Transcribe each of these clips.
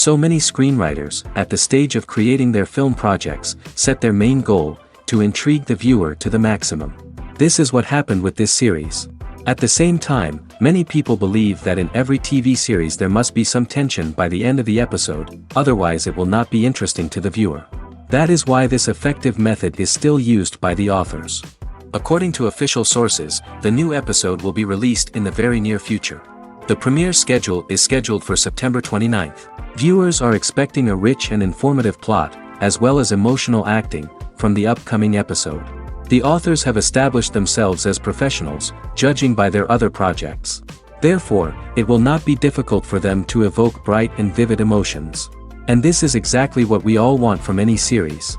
So many screenwriters, at the stage of creating their film projects, set their main goal, to intrigue the viewer to the maximum. This is what happened with this series. At the same time, many people believe that in every TV series there must be some tension by the end of the episode, otherwise it will not be interesting to the viewer. That is why this effective method is still used by the authors. According to official sources, the new episode will be released in the very near future. The premiere schedule is scheduled for September 29th. Viewers are expecting a rich and informative plot, as well as emotional acting, from the upcoming episode. The authors have established themselves as professionals, judging by their other projects. Therefore, it will not be difficult for them to evoke bright and vivid emotions. And this is exactly what we all want from any series.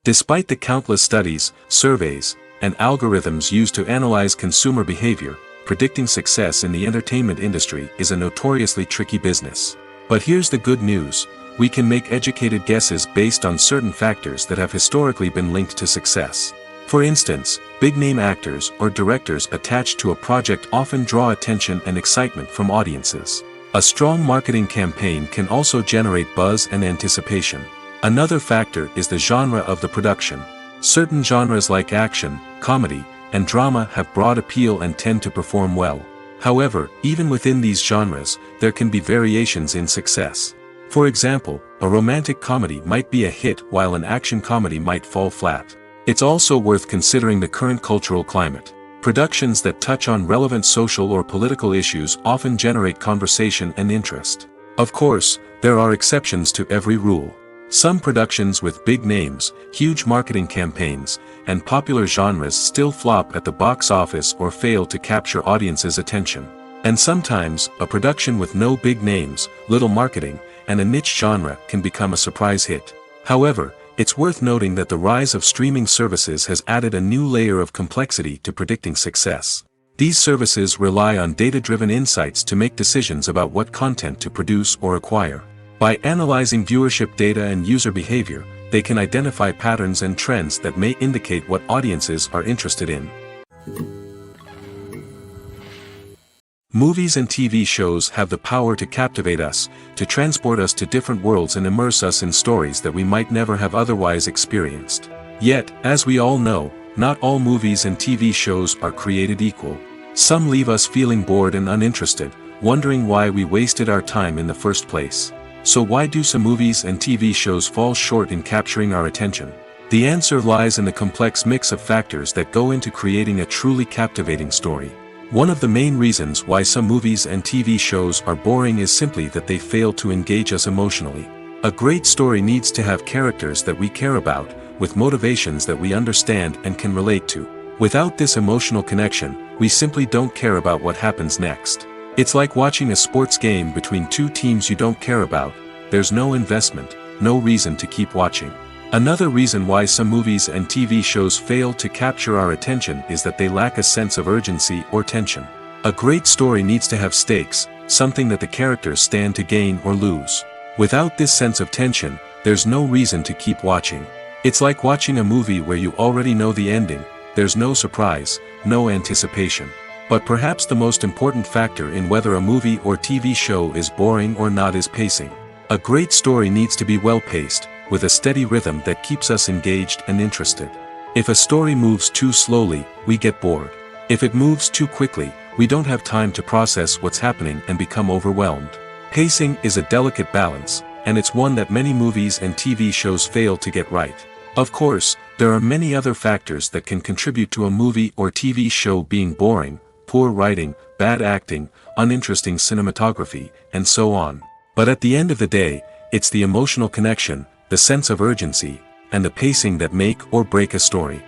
Despite the countless studies, surveys, and algorithms used to analyze consumer behavior, predicting success in the entertainment industry is a notoriously tricky business. But here's the good news: we can make educated guesses based on certain factors that have historically been linked to success. For instance, big-name actors or directors attached to a project often draw attention and excitement from audiences. A strong marketing campaign can also generate buzz and anticipation. Another factor is the genre of the production. Certain genres like action, comedy, and drama have broad appeal and tend to perform well. However, even within these genres, there can be variations in success. For example, a romantic comedy might be a hit while an action comedy might fall flat. It's also worth considering the current cultural climate. Productions that touch on relevant social or political issues often generate conversation and interest. Of course, there are exceptions to every rule. Some productions with big names, huge marketing campaigns, and popular genres still flop at the box office or fail to capture audiences' attention. And sometimes, a production with no big names, little marketing, and a niche genre can become a surprise hit. However, it's worth noting that the rise of streaming services has added a new layer of complexity to predicting success. These services rely on data-driven insights to make decisions about what content to produce or acquire. By analyzing viewership data and user behavior, they can identify patterns and trends that may indicate what audiences are interested in. Movies and TV shows have the power to captivate us, to transport us to different worlds and immerse us in stories that we might never have otherwise experienced. Yet, as we all know, not all movies and TV shows are created equal. Some leave us feeling bored and uninterested, wondering why we wasted our time in the first place. So why do some movies and TV shows fall short in capturing our attention? The answer lies in the complex mix of factors that go into creating a truly captivating story. One of the main reasons why some movies and TV shows are boring is simply that they fail to engage us emotionally. A great story needs to have characters that we care about, with motivations that we understand and can relate to. Without this emotional connection, we simply don't care about what happens next. It's like watching a sports game between two teams you don't care about. There's no investment, no reason to keep watching. Another reason why some movies and TV shows fail to capture our attention is that they lack a sense of urgency or tension. A great story needs to have stakes, something that the characters stand to gain or lose. Without this sense of tension, there's no reason to keep watching. It's like watching a movie where you already know the ending. There's no surprise, no anticipation. But perhaps the most important factor in whether a movie or TV show is boring or not is pacing. A great story needs to be well-paced, with a steady rhythm that keeps us engaged and interested. If a story moves too slowly, we get bored. If it moves too quickly, we don't have time to process what's happening and become overwhelmed. Pacing is a delicate balance, and it's one that many movies and TV shows fail to get right. Of course, there are many other factors that can contribute to a movie or TV show being boring: poor writing, bad acting, uninteresting cinematography, and so on. But at the end of the day, it's the emotional connection, the sense of urgency, and the pacing that make or break a story.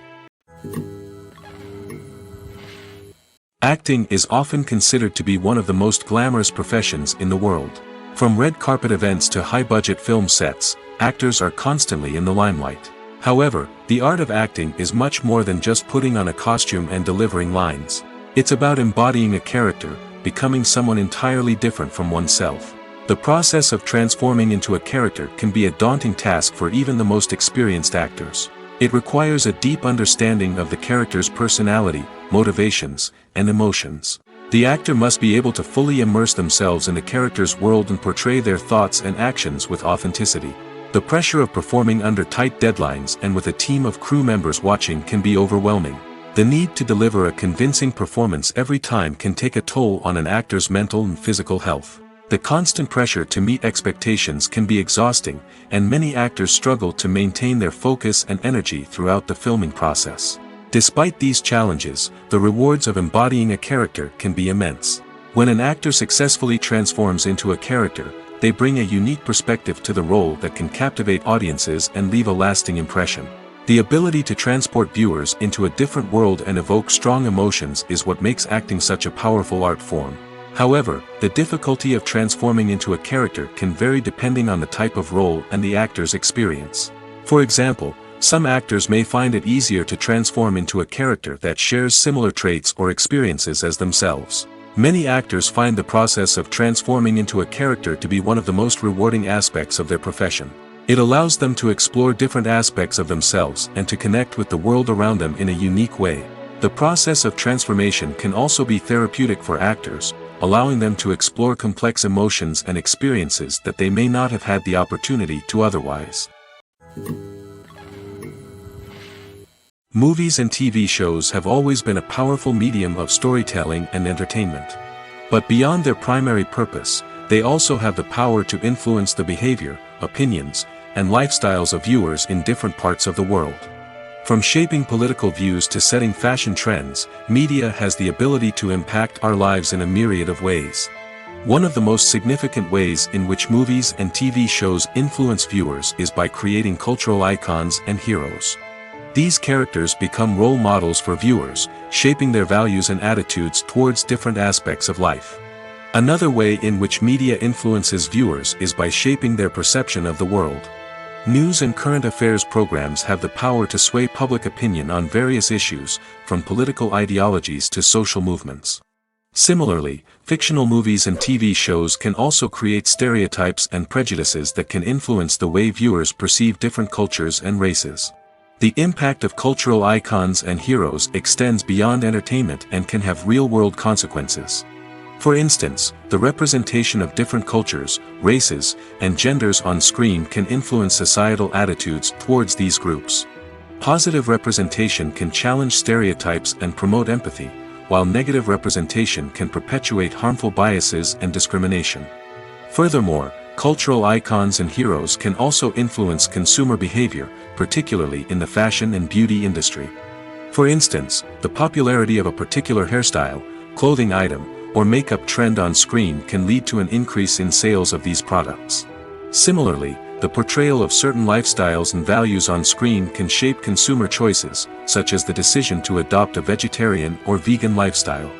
Acting is often considered to be one of the most glamorous professions in the world. From red carpet events to high-budget film sets, actors are constantly in the limelight. However, the art of acting is much more than just putting on a costume and delivering lines. It's about embodying a character, becoming someone entirely different from oneself. The process of transforming into a character can be a daunting task for even the most experienced actors. It requires a deep understanding of the character's personality, motivations, and emotions. The actor must be able to fully immerse themselves in the character's world and portray their thoughts and actions with authenticity. The pressure of performing under tight deadlines and with a team of crew members watching can be overwhelming. The need to deliver a convincing performance every time can take a toll on an actor's mental and physical health. The constant pressure to meet expectations can be exhausting, and many actors struggle to maintain their focus and energy throughout the filming process. Despite these challenges, the rewards of embodying a character can be immense. When an actor successfully transforms into a character, they bring a unique perspective to the role that can captivate audiences and leave a lasting impression. The ability to transport viewers into a different world and evoke strong emotions is what makes acting such a powerful art form. However, the difficulty of transforming into a character can vary depending on the type of role and the actor's experience. For example, some actors may find it easier to transform into a character that shares similar traits or experiences as themselves. Many actors find the process of transforming into a character to be one of the most rewarding aspects of their profession. It allows them to explore different aspects of themselves and to connect with the world around them in a unique way. The process of transformation can also be therapeutic for actors, allowing them to explore complex emotions and experiences that they may not have had the opportunity to otherwise. Movies and TV shows have always been a powerful medium of storytelling and entertainment. But beyond their primary purpose, they also have the power to influence the behavior, opinions, and lifestyles of viewers in different parts of the world. From shaping political views to setting fashion trends, media has the ability to impact our lives in a myriad of ways. One of the most significant ways in which movies and TV shows influence viewers is by creating cultural icons and heroes. These characters become role models for viewers, shaping their values and attitudes towards different aspects of life. Another way in which media influences viewers is by shaping their perception of the world. News and current affairs programs have the power to sway public opinion on various issues, from political ideologies to social movements. Similarly, fictional movies and TV shows can also create stereotypes and prejudices that can influence the way viewers perceive different cultures and races. The impact of cultural icons and heroes extends beyond entertainment and can have real-world consequences. For instance, the representation of different cultures, races, and genders on screen can influence societal attitudes towards these groups. Positive representation can challenge stereotypes and promote empathy, while negative representation can perpetuate harmful biases and discrimination. Furthermore, cultural icons and heroes can also influence consumer behavior, particularly in the fashion and beauty industry. For instance, the popularity of a particular hairstyle, clothing item, or makeup trend on screen can lead to an increase in sales of these products. Similarly, the portrayal of certain lifestyles and values on screen can shape consumer choices, such as the decision to adopt a vegetarian or vegan lifestyle.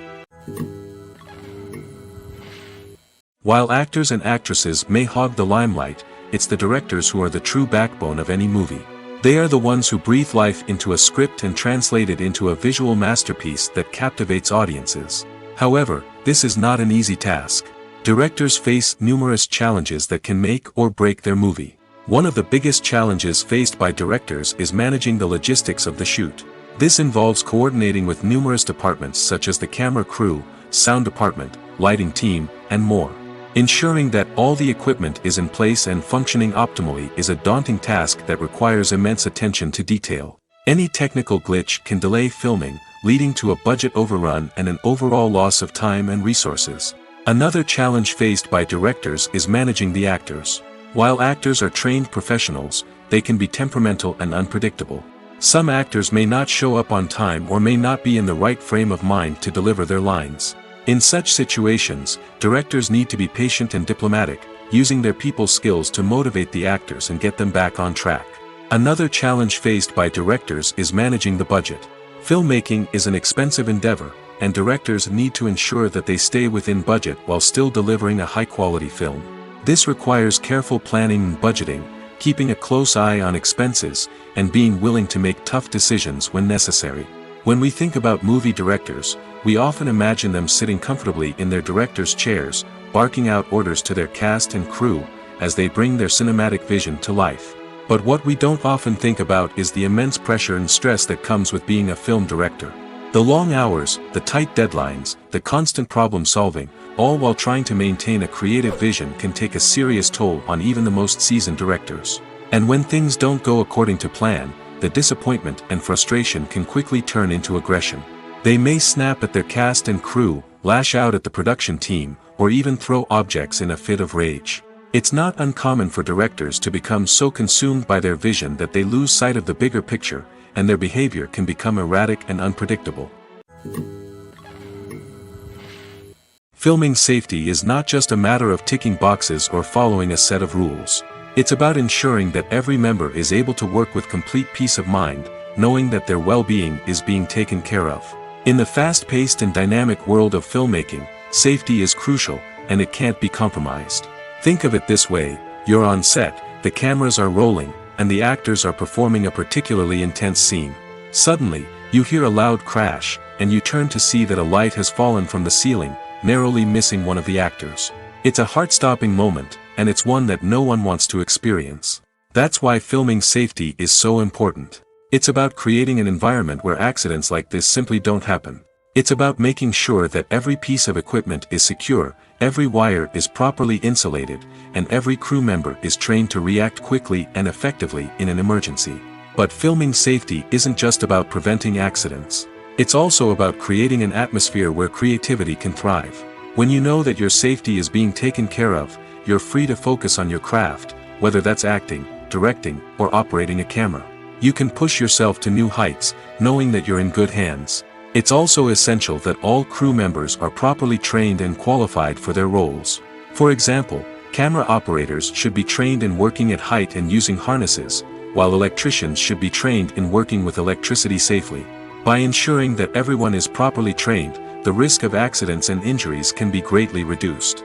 While actors and actresses may hog the limelight, it's the directors who are the true backbone of any movie. They are the ones who breathe life into a script and translate it into a visual masterpiece that captivates audiences. However, this is not an easy task. Directors face numerous challenges that can make or break their movie. One of the biggest challenges faced by directors is managing the logistics of the shoot. This involves coordinating with numerous departments such as the camera crew, sound department, lighting team, and more. Ensuring that all the equipment is in place and functioning optimally is a daunting task that requires immense attention to detail. Any technical glitch can delay filming, leading to a budget overrun and an overall loss of time and resources. Another challenge faced by directors is managing the actors. While actors are trained professionals, they can be temperamental and unpredictable. Some actors may not show up on time or may not be in the right frame of mind to deliver their lines. In such situations, directors need to be patient and diplomatic, using their people skills to motivate the actors and get them back on track. Another challenge faced by directors is managing the budget. Filmmaking is an expensive endeavor, and directors need to ensure that they stay within budget while still delivering a high-quality film. This requires careful planning and budgeting, keeping a close eye on expenses, and being willing to make tough decisions when necessary. When we think about movie directors, we often imagine them sitting comfortably in their director's chairs, barking out orders to their cast and crew, as they bring their cinematic vision to life. But what we don't often think about is the immense pressure and stress that comes with being a film director. The long hours, the tight deadlines, the constant problem solving, all while trying to maintain a creative vision can take a serious toll on even the most seasoned directors. And when things don't go according to plan, the disappointment and frustration can quickly turn into aggression. They may snap at their cast and crew, lash out at the production team, or even throw objects in a fit of rage. It's not uncommon for directors to become so consumed by their vision that they lose sight of the bigger picture, and their behavior can become erratic and unpredictable. Filming safety is not just a matter of ticking boxes or following a set of rules. It's about ensuring that every member is able to work with complete peace of mind, knowing that their well-being is being taken care of. In the fast-paced and dynamic world of filmmaking, safety is crucial, and it can't be compromised. Think of it this way: you're on set, the cameras are rolling, and the actors are performing a particularly intense scene. Suddenly, you hear a loud crash, and you turn to see that a light has fallen from the ceiling, narrowly missing one of the actors. It's a heart-stopping moment, and it's one that no one wants to experience. That's why filming safety is so important. It's about creating an environment where accidents like this simply don't happen. It's about making sure that every piece of equipment is secure, every wire is properly insulated, and every crew member is trained to react quickly and effectively in an emergency. But filming safety isn't just about preventing accidents. It's also about creating an atmosphere where creativity can thrive. When you know that your safety is being taken care of, you're free to focus on your craft, whether that's acting, directing, or operating a camera. You can push yourself to new heights, knowing that you're in good hands. It's also essential that all crew members are properly trained and qualified for their roles. For example, camera operators should be trained in working at height and using harnesses, while electricians should be trained in working with electricity safely. By ensuring that everyone is properly trained, the risk of accidents and injuries can be greatly reduced.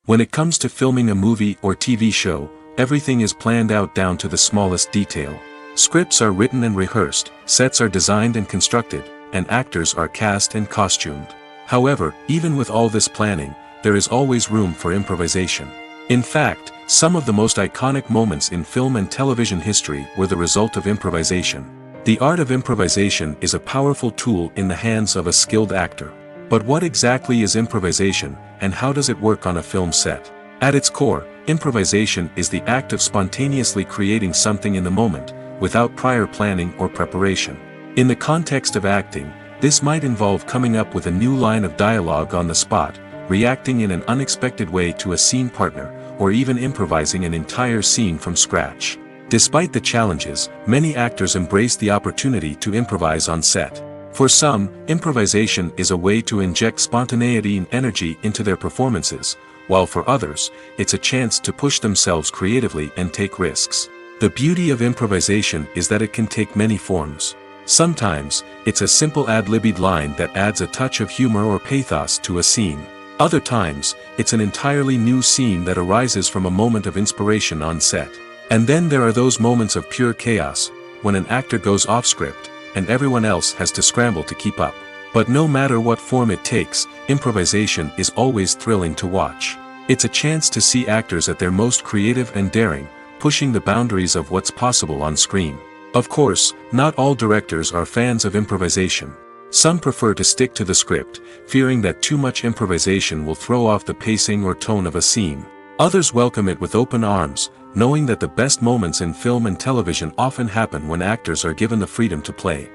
When it comes to filming a movie or TV show, everything is planned out down to the smallest detail. Scripts are written and rehearsed, sets are designed and constructed, and actors are cast and costumed. However, even with all this planning, there is always room for improvisation. In fact, some of the most iconic moments in film and television history were the result of improvisation. The art of improvisation is a powerful tool in the hands of a skilled actor. But what exactly is improvisation, and how does it work on a film set? At its core, improvisation is the act of spontaneously creating something in the moment, without prior planning or preparation. In the context of acting, this might involve coming up with a new line of dialogue on the spot, reacting in an unexpected way to a scene partner, or even improvising an entire scene from scratch. Despite the challenges, many actors embrace the opportunity to improvise on set. For some, improvisation is a way to inject spontaneity and energy into their performances, while for others, it's a chance to push themselves creatively and take risks. The beauty of improvisation is that it can take many forms. Sometimes, it's a simple ad-libbed line that adds a touch of humor or pathos to a scene. Other times, it's an entirely new scene that arises from a moment of inspiration on set. And then there are those moments of pure chaos, when an actor goes off script, and everyone else has to scramble to keep up. But no matter what form it takes, improvisation is always thrilling to watch. It's a chance to see actors at their most creative and daring, pushing the boundaries of what's possible on screen. Of course, not all directors are fans of improvisation. Some prefer to stick to the script, fearing that too much improvisation will throw off the pacing or tone of a scene. Others welcome it with open arms, knowing that the best moments in film and television often happen when actors are given the freedom to play.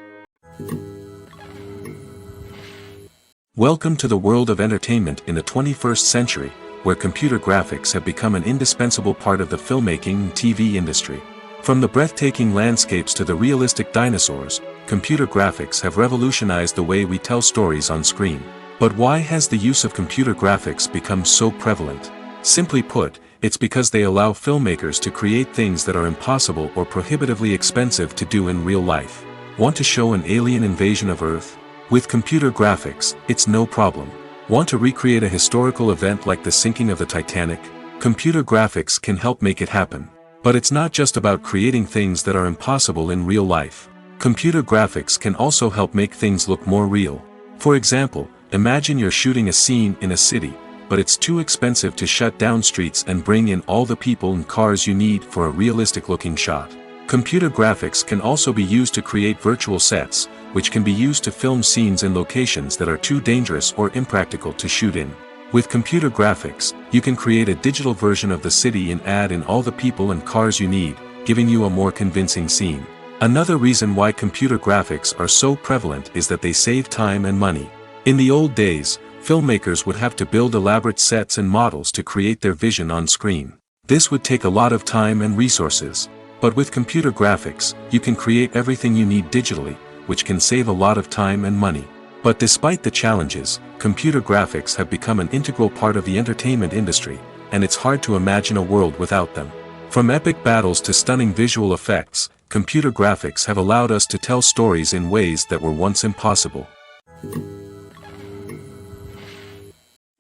Welcome to the world of entertainment in the 21st century, where computer graphics have become an indispensable part of the filmmaking and TV industry. From the breathtaking landscapes to the realistic dinosaurs, computer graphics have revolutionized the way we tell stories on screen. But why has the use of computer graphics become so prevalent? Simply put, it's because they allow filmmakers to create things that are impossible or prohibitively expensive to do in real life. Want to show an alien invasion of Earth? With computer graphics, it's no problem. Want to recreate a historical event like the sinking of the Titanic? Computer graphics can help make it happen. But it's not just about creating things that are impossible in real life. Computer graphics can also help make things look more real. For example, imagine you're shooting a scene in a city, but it's too expensive to shut down streets and bring in all the people and cars you need for a realistic-looking shot. Computer graphics can also be used to create virtual sets, which can be used to film scenes in locations that are too dangerous or impractical to shoot in. With computer graphics, you can create a digital version of the city and add in all the people and cars you need, giving you a more convincing scene. Another reason why computer graphics are so prevalent is that they save time and money. In the old days, filmmakers would have to build elaborate sets and models to create their vision on screen. This would take a lot of time and resources. But with computer graphics, you can create everything you need digitally, which can save a lot of time and money. But despite the challenges, computer graphics have become an integral part of the entertainment industry, and it's hard to imagine a world without them. From epic battles to stunning visual effects, computer graphics have allowed us to tell stories in ways that were once impossible.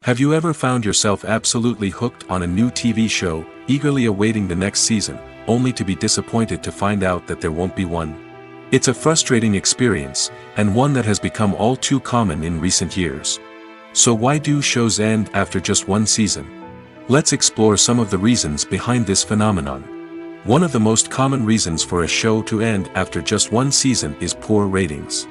Have you ever found yourself absolutely hooked on a new TV show, eagerly awaiting the next season, only to be disappointed to find out that there won't be one? It's a frustrating experience, and one that has become all too common in recent years. So why do shows end after just one season? Let's explore some of the reasons behind this phenomenon. One of the most common reasons for a show to end after just one season is poor ratings.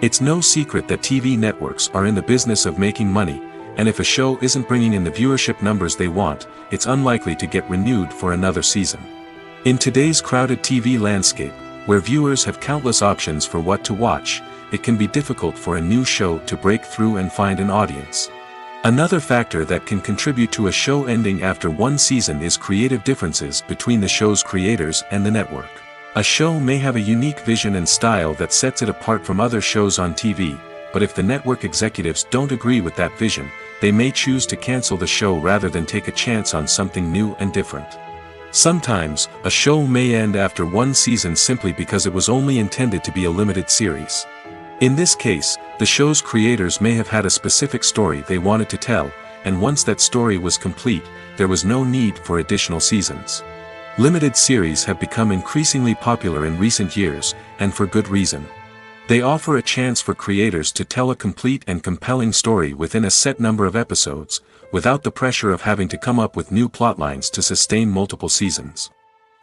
It's no secret that TV networks are in the business of making money, and if a show isn't bringing in the viewership numbers they want, it's unlikely to get renewed for another season. In today's crowded TV landscape, where viewers have countless options for what to watch, it can be difficult for a new show to break through and find an audience. Another factor that can contribute to a show ending after one season is creative differences between the show's creators and the network. A show may have a unique vision and style that sets it apart from other shows on TV, but if the network executives don't agree with that vision, they may choose to cancel the show rather than take a chance on something new and different. Sometimes, a show may end after one season simply because it was only intended to be a limited series. In this case, the show's creators may have had a specific story they wanted to tell, and once that story was complete, there was no need for additional seasons. Limited series have become increasingly popular in recent years, and for good reason. They offer a chance for creators to tell a complete and compelling story within a set number of episodes, without the pressure of having to come up with new plotlines to sustain multiple seasons.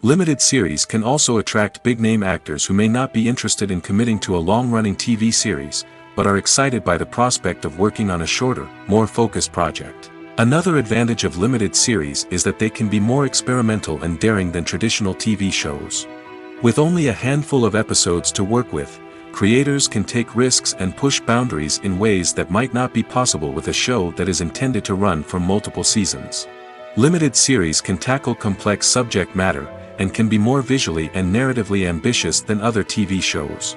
Limited series can also attract big-name actors who may not be interested in committing to a long-running TV series, but are excited by the prospect of working on a shorter, more focused project. Another advantage of limited series is that they can be more experimental and daring than traditional TV shows. With only a handful of episodes to work with, creators can take risks and push boundaries in ways that might not be possible with a show that is intended to run for multiple seasons. Limited series can tackle complex subject matter, and can be more visually and narratively ambitious than other TV shows.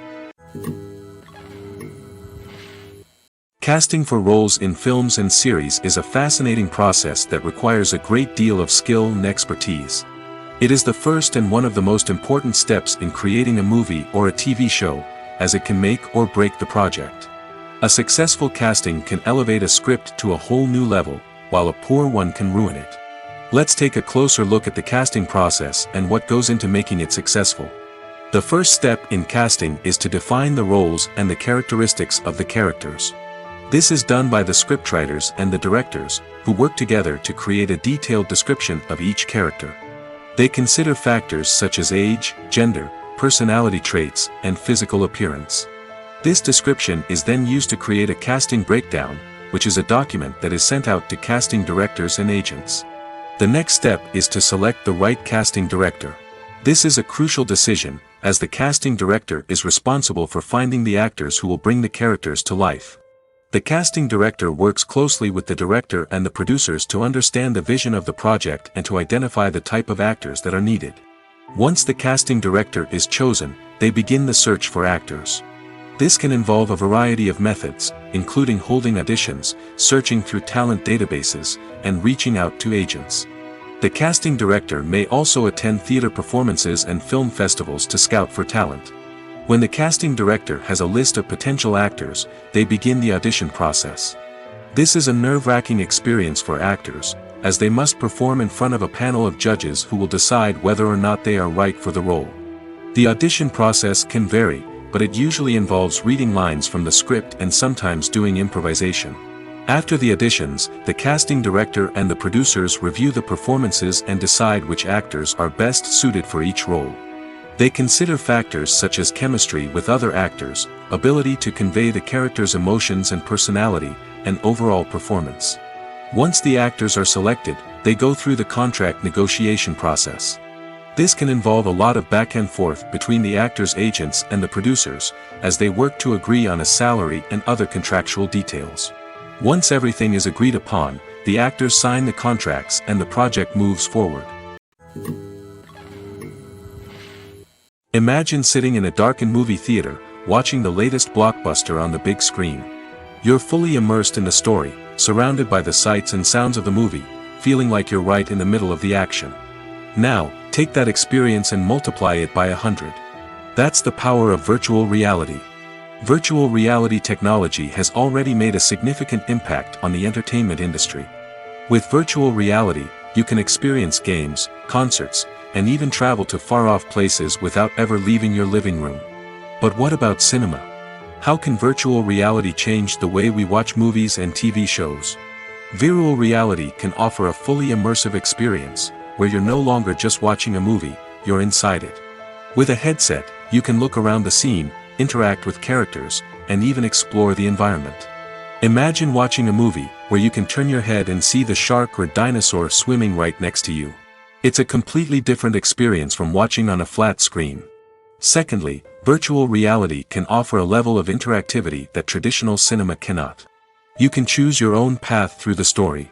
Casting for roles in films and series is a fascinating process that requires a great deal of skill and expertise. It is the first and one of the most important steps in creating a movie or a TV show, as it can make or break the project. A successful casting can elevate a script to a whole new level, while a poor one can ruin it. Let's take a closer look at the casting process and what goes into making it successful. The first step in casting is to define the roles and the characteristics of the characters. This is done by the scriptwriters and the directors, who work together to create a detailed description of each character. They consider factors such as age, gender, personality traits, and physical appearance. This description is then used to create a casting breakdown, which is a document that is sent out to casting directors and agents. The next step is to select the right casting director. This is a crucial decision, as the casting director is responsible for finding the actors who will bring the characters to life. The casting director works closely with the director and the producers to understand the vision of the project and to identify the type of actors that are needed. Once the casting director is chosen, they begin the search for actors. This can involve a variety of methods, including holding auditions, searching through talent databases, and reaching out to agents. The casting director may also attend theater performances and film festivals to scout for talent. When the casting director has a list of potential actors, they begin the audition process. This is a nerve-wracking experience for actors, as they must perform in front of a panel of judges who will decide whether or not they are right for the role. The audition process can vary, but it usually involves reading lines from the script and sometimes doing improvisation. After the auditions, the casting director and the producers review the performances and decide which actors are best suited for each role. They consider factors such as chemistry with other actors, ability to convey the character's emotions and personality, and overall performance. Once the actors are selected, they go through the contract negotiation process. This can involve a lot of back and forth between the actors' agents and the producers, as they work to agree on a salary and other contractual details. Once everything is agreed upon, the actors sign the contracts and the project moves forward. Imagine sitting in a darkened movie theater, watching the latest blockbuster on the big screen. You're fully immersed in the story, surrounded by the sights and sounds of the movie, feeling like you're right in the middle of the action. Now, take that experience and multiply it by 100. That's the power of virtual reality. Virtual reality technology has already made a significant impact on the entertainment industry. With virtual reality, you can experience games, concerts, and even travel to far-off places without ever leaving your living room. But what about cinema? How can virtual reality change the way we watch movies and TV shows? Virtual reality can offer a fully immersive experience, where you're no longer just watching a movie, you're inside it. With a headset, you can look around the scene, interact with characters, and even explore the environment. Imagine watching a movie where you can turn your head and see the shark or dinosaur swimming right next to you. It's a completely different experience from watching on a flat screen. Secondly, virtual reality can offer a level of interactivity that traditional cinema cannot. You can choose your own path through the story.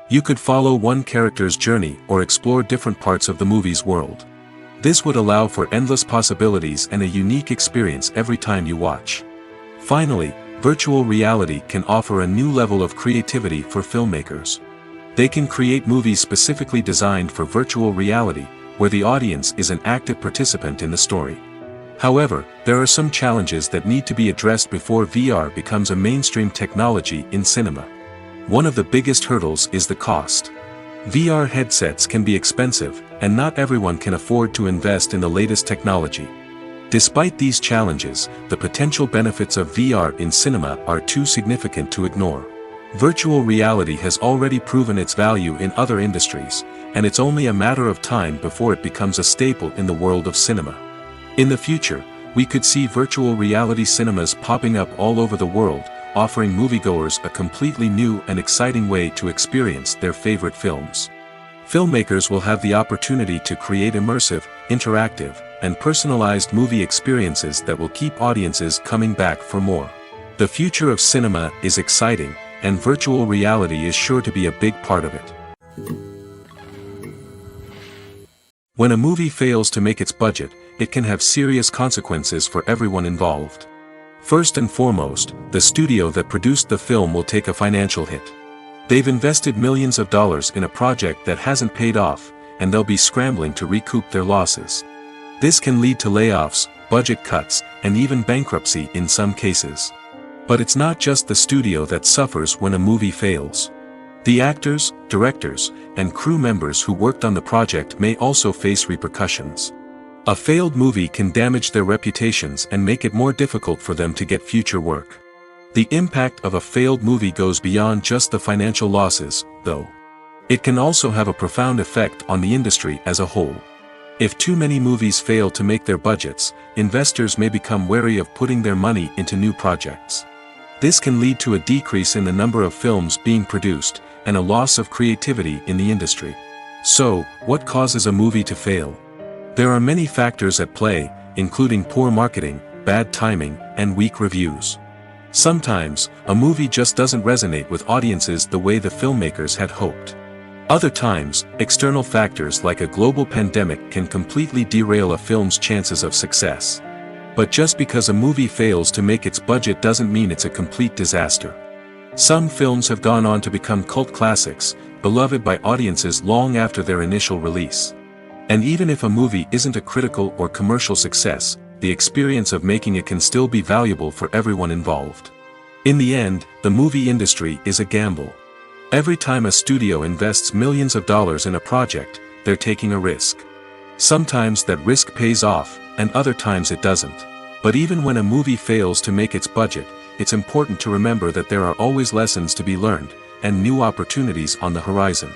You could follow one character's journey or explore different parts of the movie's world. This would allow for endless possibilities and a unique experience every time you watch. Finally, virtual reality can offer a new level of creativity for filmmakers. They can create movies specifically designed for virtual reality, where the audience is an active participant in the story. However, there are some challenges that need to be addressed before VR becomes a mainstream technology in cinema. One of the biggest hurdles is the cost. VR headsets can be expensive, and not everyone can afford to invest in the latest technology. Despite these challenges, the potential benefits of VR in cinema are too significant to ignore. Virtual reality has already proven its value in other industries, and it's only a matter of time before it becomes a staple in the world of cinema. In the future, we could see virtual reality cinemas popping up all over the world, offering moviegoers a completely new and exciting way to experience their favorite films. Filmmakers will have the opportunity to create immersive, interactive, and personalized movie experiences that will keep audiences coming back for more. The future of cinema is exciting, and virtual reality is sure to be a big part of it. When a movie fails to make its budget, it can have serious consequences for everyone involved. First and foremost, the studio that produced the film will take a financial hit. They've invested millions of dollars in a project that hasn't paid off, and they'll be scrambling to recoup their losses. This can lead to layoffs, budget cuts, and even bankruptcy in some cases. But it's not just the studio that suffers when a movie fails. The actors, directors, and crew members who worked on the project may also face repercussions. A failed movie can damage their reputations and make it more difficult for them to get future work. The impact of a failed movie goes beyond just the financial losses, though. It can also have a profound effect on the industry as a whole. If too many movies fail to make their budgets, investors may become wary of putting their money into new projects. This can lead to a decrease in the number of films being produced, and a loss of creativity in the industry. So, what causes a movie to fail? There are many factors at play, including poor marketing, bad timing, and weak reviews. Sometimes, a movie just doesn't resonate with audiences the way the filmmakers had hoped. Other times, external factors like a global pandemic can completely derail a film's chances of success. But just because a movie fails to make its budget doesn't mean it's a complete disaster. Some films have gone on to become cult classics, beloved by audiences long after their initial release. And even if a movie isn't a critical or commercial success, the experience of making it can still be valuable for everyone involved. In the end, the movie industry is a gamble. Every time a studio invests millions of dollars in a project, they're taking a risk. Sometimes that risk pays off, and other times it doesn't. But even when a movie fails to make its budget, it's important to remember that there are always lessons to be learned, and new opportunities on the horizon.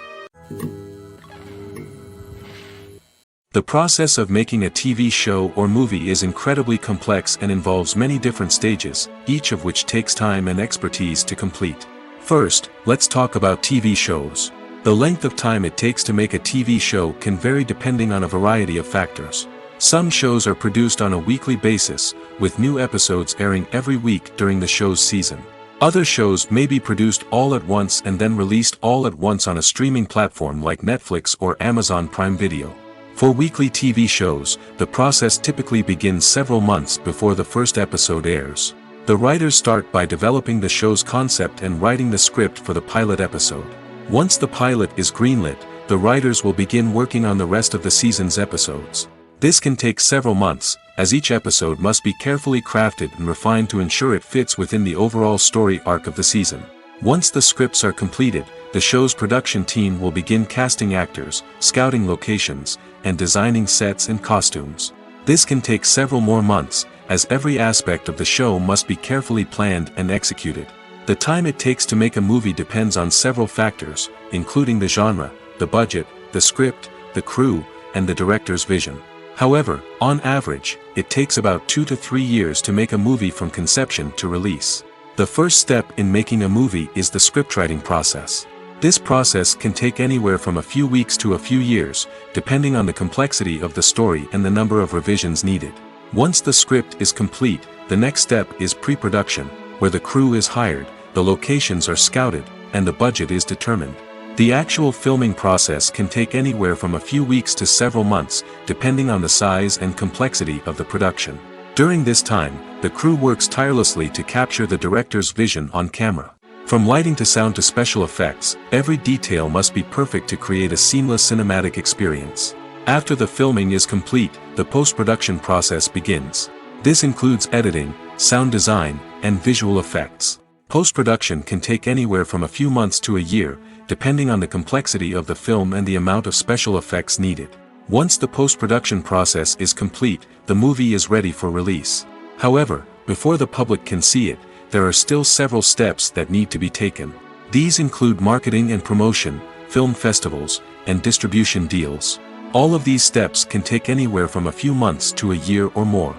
The process of making a TV show or movie is incredibly complex and involves many different stages, each of which takes time and expertise to complete. First, let's talk about TV shows. The length of time it takes to make a TV show can vary depending on a variety of factors. Some shows are produced on a weekly basis, with new episodes airing every week during the show's season. Other shows may be produced all at once and then released all at once on a streaming platform like Netflix or Amazon Prime Video. For weekly TV shows, the process typically begins several months before the first episode airs. The writers start by developing the show's concept and writing the script for the pilot episode. Once the pilot is greenlit, the writers will begin working on the rest of the season's episodes. This can take several months, as each episode must be carefully crafted and refined to ensure it fits within the overall story arc of the season. Once the scripts are completed, the show's production team will begin casting actors, scouting locations, and designing sets and costumes. This can take several more months, as every aspect of the show must be carefully planned and executed. The time it takes to make a movie depends on several factors, including the genre, the budget, the script, the crew, and the director's vision. However, on average, it takes about 2 to 3 years to make a movie from conception to release. The first step in making a movie is the scriptwriting process. This process can take anywhere from a few weeks to a few years, depending on the complexity of the story and the number of revisions needed. Once the script is complete, the next step is pre-production, where the crew is hired, the locations are scouted, and the budget is determined. The actual filming process can take anywhere from a few weeks to several months, depending on the size and complexity of the production. During this time, the crew works tirelessly to capture the director's vision on camera. From lighting to sound to special effects, every detail must be perfect to create a seamless cinematic experience. After the filming is complete, the post-production process begins. This includes editing, sound design, and visual effects. Post-production can take anywhere from a few months to a year, depending on the complexity of the film and the amount of special effects needed. Once the post-production process is complete, the movie is ready for release. However, before the public can see it, there are still several steps that need to be taken. These include marketing and promotion, film festivals, and distribution deals. All of these steps can take anywhere from a few months to a year or more.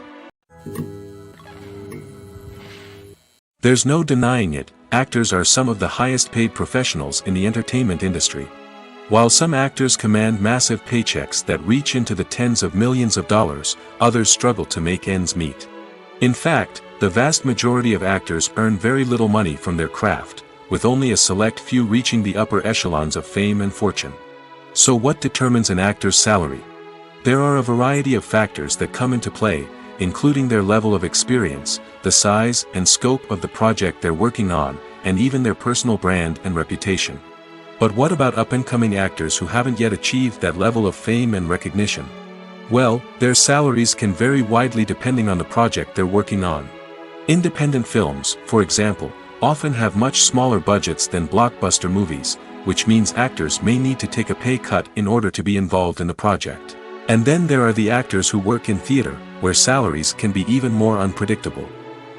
There's no denying it, actors are some of the highest paid professionals in the entertainment industry. While some actors command massive paychecks that reach into the tens of millions of dollars, others struggle to make ends meet. In fact, the vast majority of actors earn very little money from their craft, with only a select few reaching the upper echelons of fame and fortune. So what determines an actor's salary? There are a variety of factors that come into play, including their level of experience, the size and scope of the project they're working on, and even their personal brand and reputation. But what about up-and-coming actors who haven't yet achieved that level of fame and recognition? Well, their salaries can vary widely depending on the project they're working on. Independent films, for example, often have much smaller budgets than blockbuster movies, which means actors may need to take a pay cut in order to be involved in the project. And then there are the actors who work in theater, where salaries can be even more unpredictable.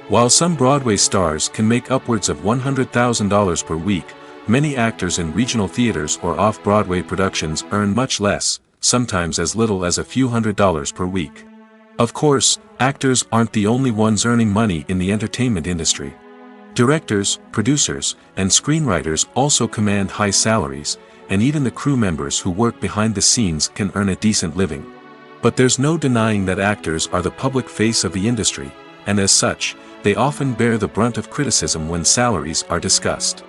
While some Broadway stars can make upwards of $100,000 per week, many actors in regional theaters or off-Broadway productions earn much less, sometimes as little as a few $100s per week. Of course, actors aren't the only ones earning money in the entertainment industry. Directors, producers, and screenwriters also command high salaries, and even the crew members who work behind the scenes can earn a decent living. But there's no denying that actors are the public face of the industry, and as such, they often bear the brunt of criticism when salaries are discussed.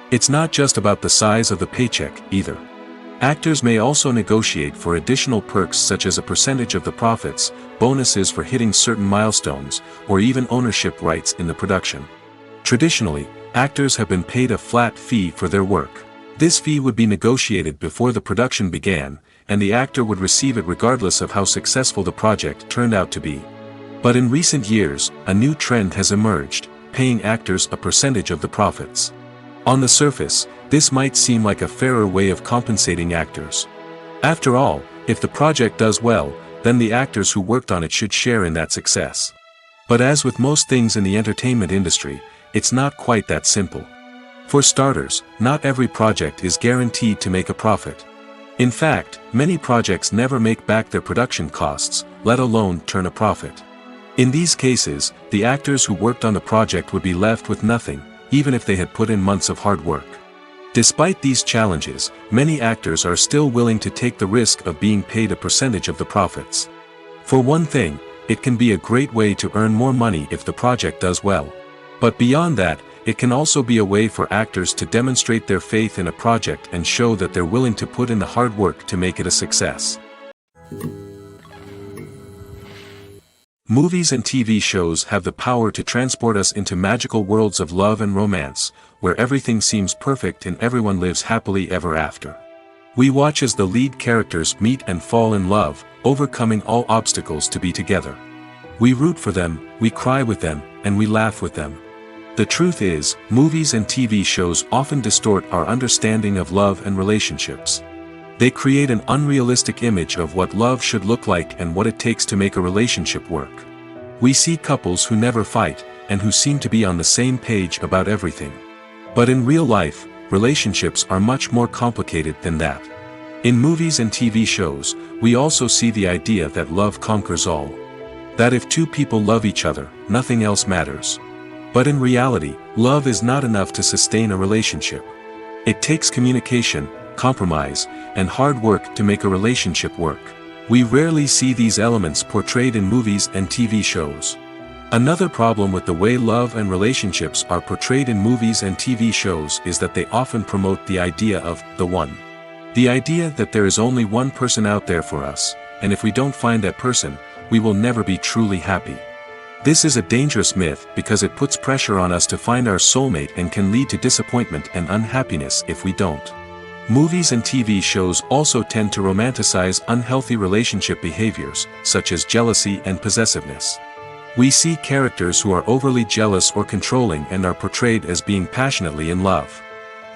It's not just about the size of the paycheck, either. Actors may also negotiate for additional perks such as a percentage of the profits, bonuses for hitting certain milestones, or even ownership rights in the production. Traditionally, actors have been paid a flat fee for their work. This fee would be negotiated before the production began, and the actor would receive it regardless of how successful the project turned out to be. But in recent years, a new trend has emerged, paying actors a percentage of the profits. On the surface, this might seem like a fairer way of compensating actors. After all, if the project does well, then the actors who worked on it should share in that success. But as with most things in the entertainment industry, it's not quite that simple. For starters, not every project is guaranteed to make a profit. In fact, many projects never make back their production costs, let alone turn a profit. In these cases, the actors who worked on the project would be left with nothing, even if they had put in months of hard work. Despite these challenges, many actors are still willing to take the risk of being paid a percentage of the profits. For one thing, it can be a great way to earn more money if the project does well. But beyond that, it can also be a way for actors to demonstrate their faith in a project and show that they're willing to put in the hard work to make it a success. Movies and TV shows have the power to transport us into magical worlds of love and romance, where everything seems perfect and everyone lives happily ever after. We watch as the lead characters meet and fall in love, overcoming all obstacles to be together. We root for them, we cry with them, and we laugh with them. The truth is, movies and TV shows often distort our understanding of love and relationships. They create an unrealistic image of what love should look like and what it takes to make a relationship work. We see couples who never fight, and who seem to be on the same page about everything. But in real life, relationships are much more complicated than that. In movies and TV shows, we also see the idea that love conquers all. That if two people love each other, nothing else matters. But in reality, love is not enough to sustain a relationship. It takes communication, compromise, and hard work to make a relationship work. We rarely see these elements portrayed in movies and TV shows. Another problem with the way love and relationships are portrayed in movies and TV shows is that they often promote the idea of the one. The idea that there is only one person out there for us, and if we don't find that person, we will never be truly happy. This is a dangerous myth because it puts pressure on us to find our soulmate and can lead to disappointment and unhappiness if we don't. Movies and TV shows also tend to romanticize unhealthy relationship behaviors, such as jealousy and possessiveness. We see characters who are overly jealous or controlling and are portrayed as being passionately in love.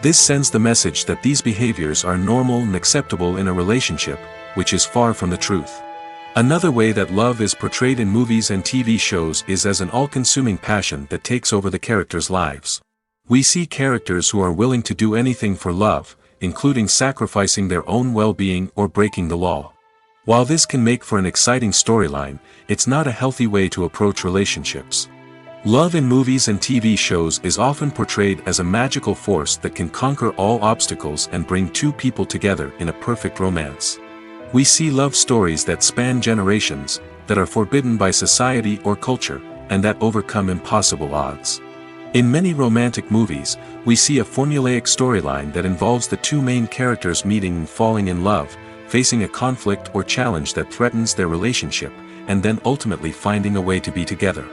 This sends the message that these behaviors are normal and acceptable in a relationship, which is far from the truth. Another way that love is portrayed in movies and TV shows is as an all-consuming passion that takes over the characters' lives. We see characters who are willing to do anything for love, including sacrificing their own well-being or breaking the law. While this can make for an exciting storyline, it's not a healthy way to approach relationships. Love in movies and TV shows is often portrayed as a magical force that can conquer all obstacles and bring two people together in a perfect romance. We see love stories that span generations, that are forbidden by society or culture, and that overcome impossible odds. In many romantic movies, we see a formulaic storyline that involves the two main characters meeting and falling in love, facing a conflict or challenge that threatens their relationship, and then ultimately finding a way to be together.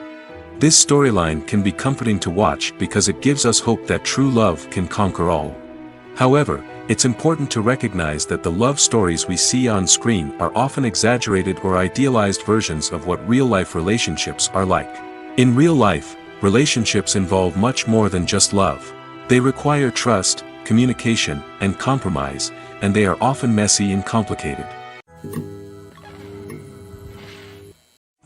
This storyline can be comforting to watch because it gives us hope that true love can conquer all. However, it's important to recognize that the love stories we see on screen are often exaggerated or idealized versions of what real-life relationships are like. In real life, relationships involve much more than just love. They require trust, communication, and compromise, and they are often messy and complicated.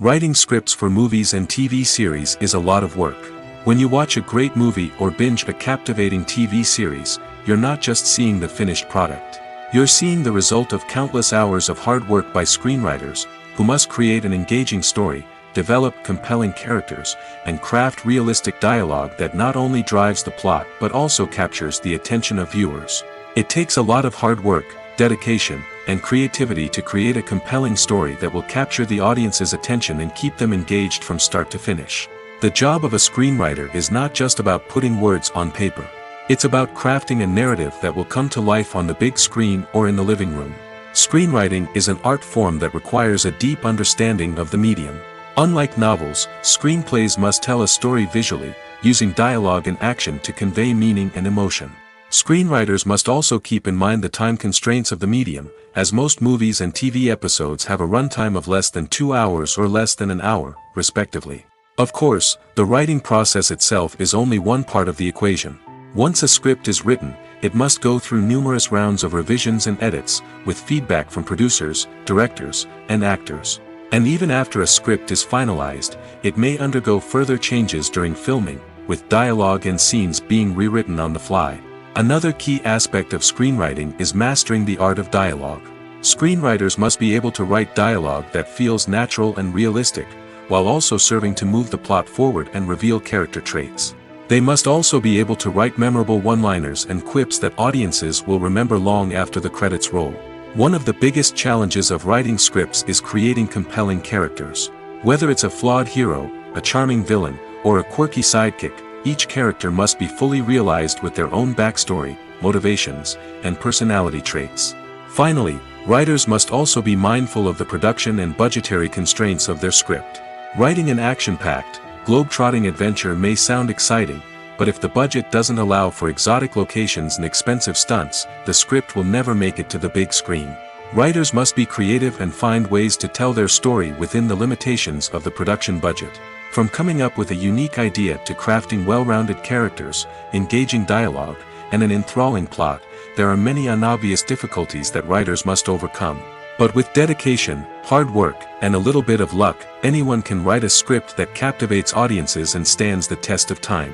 Writing scripts for movies and TV series is a lot of work. When you watch a great movie or binge a captivating TV series, you're not just seeing the finished product. You're seeing the result of countless hours of hard work by screenwriters, who must create an engaging story, develop compelling characters, and craft realistic dialogue that not only drives the plot but also captures the attention of viewers. It takes a lot of hard work, dedication, and creativity to create a compelling story that will capture the audience's attention and keep them engaged from start to finish. The job of a screenwriter is not just about putting words on paper. It's about crafting a narrative that will come to life on the big screen or in the living room. Screenwriting is an art form that requires a deep understanding of the medium. Unlike novels, screenplays must tell a story visually, using dialogue and action to convey meaning and emotion. Screenwriters must also keep in mind the time constraints of the medium, as most movies and TV episodes have a runtime of less than 2 hours or less than an hour, respectively. Of course, the writing process itself is only one part of the equation. Once a script is written, it must go through numerous rounds of revisions and edits, with feedback from producers, directors, and actors. And even after a script is finalized, it may undergo further changes during filming, with dialogue and scenes being rewritten on the fly. Another key aspect of screenwriting is mastering the art of dialogue. Screenwriters must be able to write dialogue that feels natural and realistic, while also serving to move the plot forward and reveal character traits. They must also be able to write memorable one-liners and quips that audiences will remember long after the credits roll. One of the biggest challenges of writing scripts is creating compelling characters. Whether it's a flawed hero, a charming villain, or a quirky sidekick, each character must be fully realized with their own backstory, motivations, and personality traits. Finally, writers must also be mindful of the production and budgetary constraints of their script. Writing an action-packed, globe-trotting adventure may sound exciting, but if the budget doesn't allow for exotic locations and expensive stunts, the script will never make it to the big screen. Writers must be creative and find ways to tell their story within the limitations of the production budget. From coming up with a unique idea to crafting well-rounded characters, engaging dialogue, and an enthralling plot, there are many unobvious difficulties that writers must overcome. But with dedication, hard work, and a little bit of luck, anyone can write a script that captivates audiences and stands the test of time.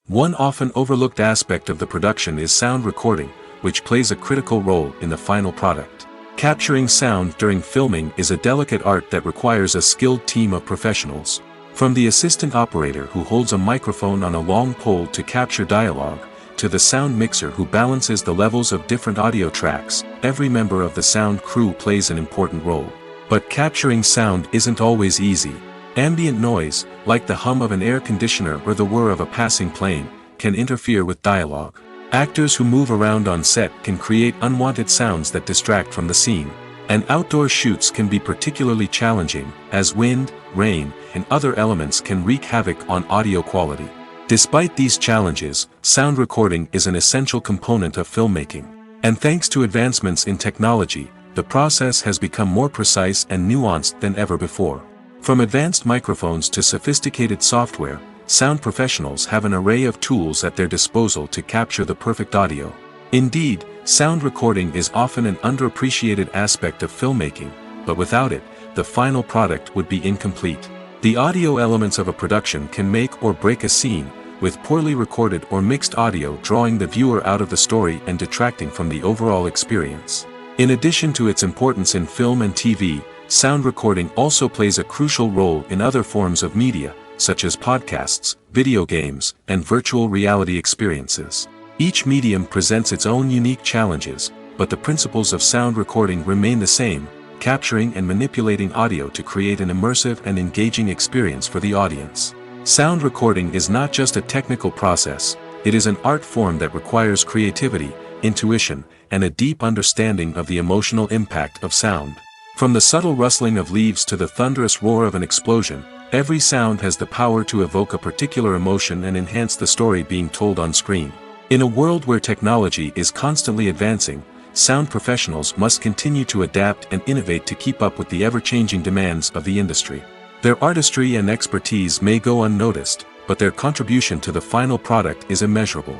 One often overlooked aspect of the production is sound recording, which plays a critical role in the final product. Capturing sound during filming is a delicate art that requires a skilled team of professionals. From the assistant operator who holds a microphone on a long pole to capture dialogue, to the sound mixer who balances the levels of different audio tracks, every member of the sound crew plays an important role. But capturing sound isn't always easy. Ambient noise, like the hum of an air conditioner or the whir of a passing plane, can interfere with dialogue. Actors who move around on set can create unwanted sounds that distract from the scene. And outdoor shoots can be particularly challenging, as wind, rain, and other elements can wreak havoc on audio quality. Despite these challenges, sound recording is an essential component of filmmaking. And thanks to advancements in technology, the process has become more precise and nuanced than ever before. From advanced microphones to sophisticated software, sound professionals have an array of tools at their disposal to capture the perfect audio. Indeed, sound recording is often an underappreciated aspect of filmmaking, but without it, the final product would be incomplete. The audio elements of a production can make or break a scene, with poorly recorded or mixed audio drawing the viewer out of the story and detracting from the overall experience. In addition to its importance in film and TV, sound recording also plays a crucial role in other forms of media, such as podcasts, video games, and virtual reality experiences. Each medium presents its own unique challenges, but the principles of sound recording remain the same, capturing and manipulating audio to create an immersive and engaging experience for the audience. Sound recording is not just a technical process, it is an art form that requires creativity, intuition, and a deep understanding of the emotional impact of sound. From the subtle rustling of leaves to the thunderous roar of an explosion, every sound has the power to evoke a particular emotion and enhance the story being told on screen. In a world where technology is constantly advancing, sound professionals must continue to adapt and innovate to keep up with the ever-changing demands of the industry. Their artistry and expertise may go unnoticed, but their contribution to the final product is immeasurable.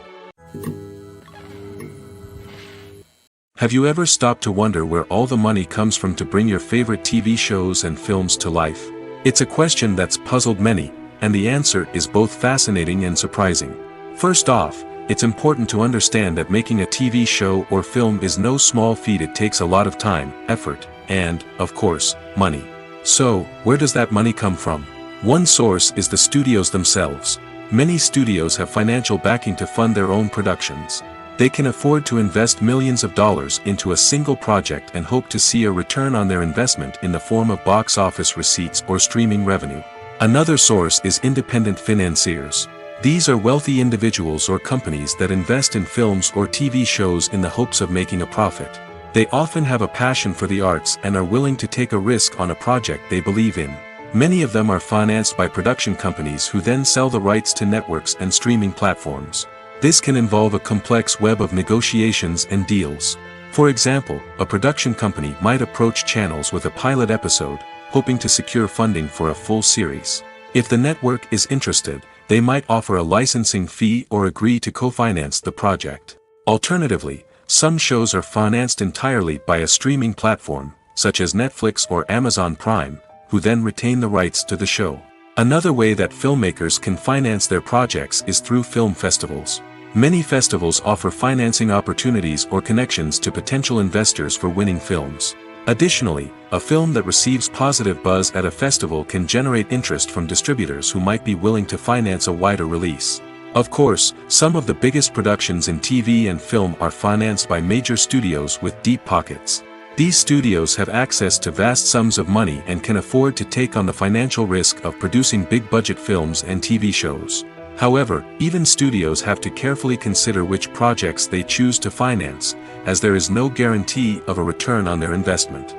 Have you ever stopped to wonder where all the money comes from to bring your favorite TV shows and films to life? It's a question that's puzzled many, and the answer is both fascinating and surprising. First off, it's important to understand that making a TV show or film is no small feat. It takes a lot of time, effort, and, of course, money. So, where does that money come from? One source is the studios themselves. Many studios have financial backing to fund their own productions. They can afford to invest millions of dollars into a single project and hope to see a return on their investment in the form of box office receipts or streaming revenue. Another source is independent financiers. These are wealthy individuals or companies that invest in films or TV shows in the hopes of making a profit. They often have a passion for the arts and are willing to take a risk on a project they believe in. Many of them are financed by production companies who then sell the rights to networks and streaming platforms. This can involve a complex web of negotiations and deals. For example, a production company might approach channels with a pilot episode, hoping to secure funding for a full series. If the network is interested, they might offer a licensing fee or agree to co-finance the project. Alternatively, some shows are financed entirely by a streaming platform, such as Netflix or Amazon Prime, who then retain the rights to the show. Another way that filmmakers can finance their projects is through film festivals. Many festivals offer financing opportunities or connections to potential investors for winning films. Additionally, a film that receives positive buzz at a festival can generate interest from distributors who might be willing to finance a wider release. Of course, some of the biggest productions in TV and film are financed by major studios with deep pockets. These studios have access to vast sums of money and can afford to take on the financial risk of producing big-budget films and TV shows. However, even studios have to carefully consider which projects they choose to finance, as there is no guarantee of a return on their investment.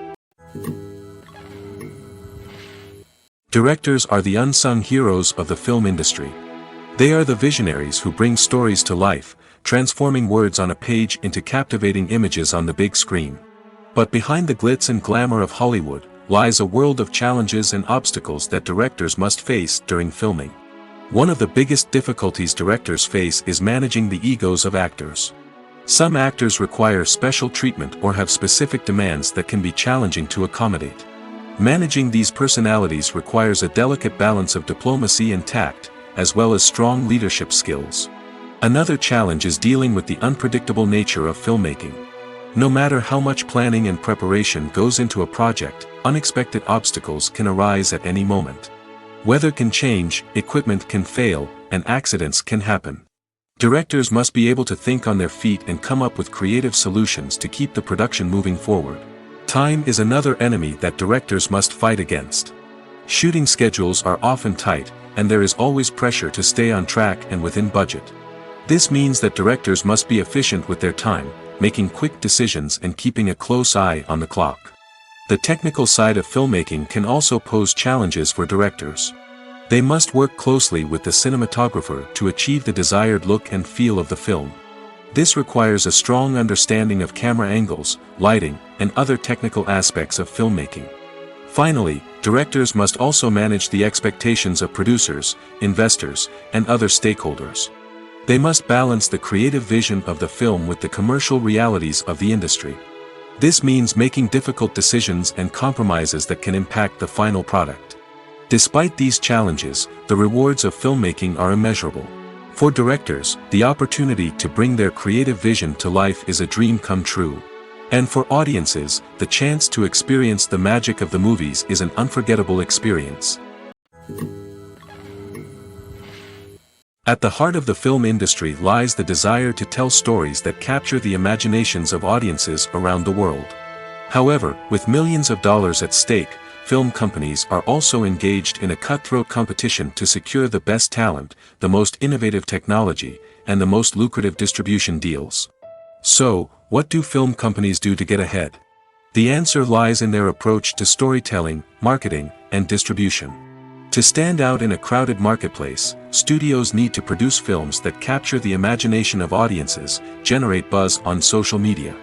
Directors are the unsung heroes of the film industry. They are the visionaries who bring stories to life, transforming words on a page into captivating images on the big screen. But behind the glitz and glamour of Hollywood lies a world of challenges and obstacles that directors must face during filming. One of the biggest difficulties directors face is managing the egos of actors. Some actors require special treatment or have specific demands that can be challenging to accommodate. Managing these personalities requires a delicate balance of diplomacy and tact, as well as strong leadership skills. Another challenge is dealing with the unpredictable nature of filmmaking. No matter how much planning and preparation goes into a project, unexpected obstacles can arise at any moment. Weather can change, equipment can fail, and accidents can happen. Directors must be able to think on their feet and come up with creative solutions to keep the production moving forward. Time is another enemy that directors must fight against. Shooting schedules are often tight, and there is always pressure to stay on track and within budget. This means that directors must be efficient with their time, making quick decisions and keeping a close eye on the clock. The technical side of filmmaking can also pose challenges for directors. They must work closely with the cinematographer to achieve the desired look and feel of the film. This requires a strong understanding of camera angles, lighting, and other technical aspects of filmmaking. Finally, directors must also manage the expectations of producers, investors, and other stakeholders. They must balance the creative vision of the film with the commercial realities of the industry. This means making difficult decisions and compromises that can impact the final product. Despite these challenges, the rewards of filmmaking are immeasurable. For directors, the opportunity to bring their creative vision to life is a dream come true. And for audiences, the chance to experience the magic of the movies is an unforgettable experience. At the heart of the film industry lies the desire to tell stories that capture the imaginations of audiences around the world. However, with millions of dollars at stake, film companies are also engaged in a cutthroat competition to secure the best talent, the most innovative technology, and the most lucrative distribution deals. So, what do film companies do to get ahead? The answer lies in their approach to storytelling, marketing, and distribution. To stand out in a crowded marketplace, studios need to produce films that capture the imagination of audiences, generate buzz on social media.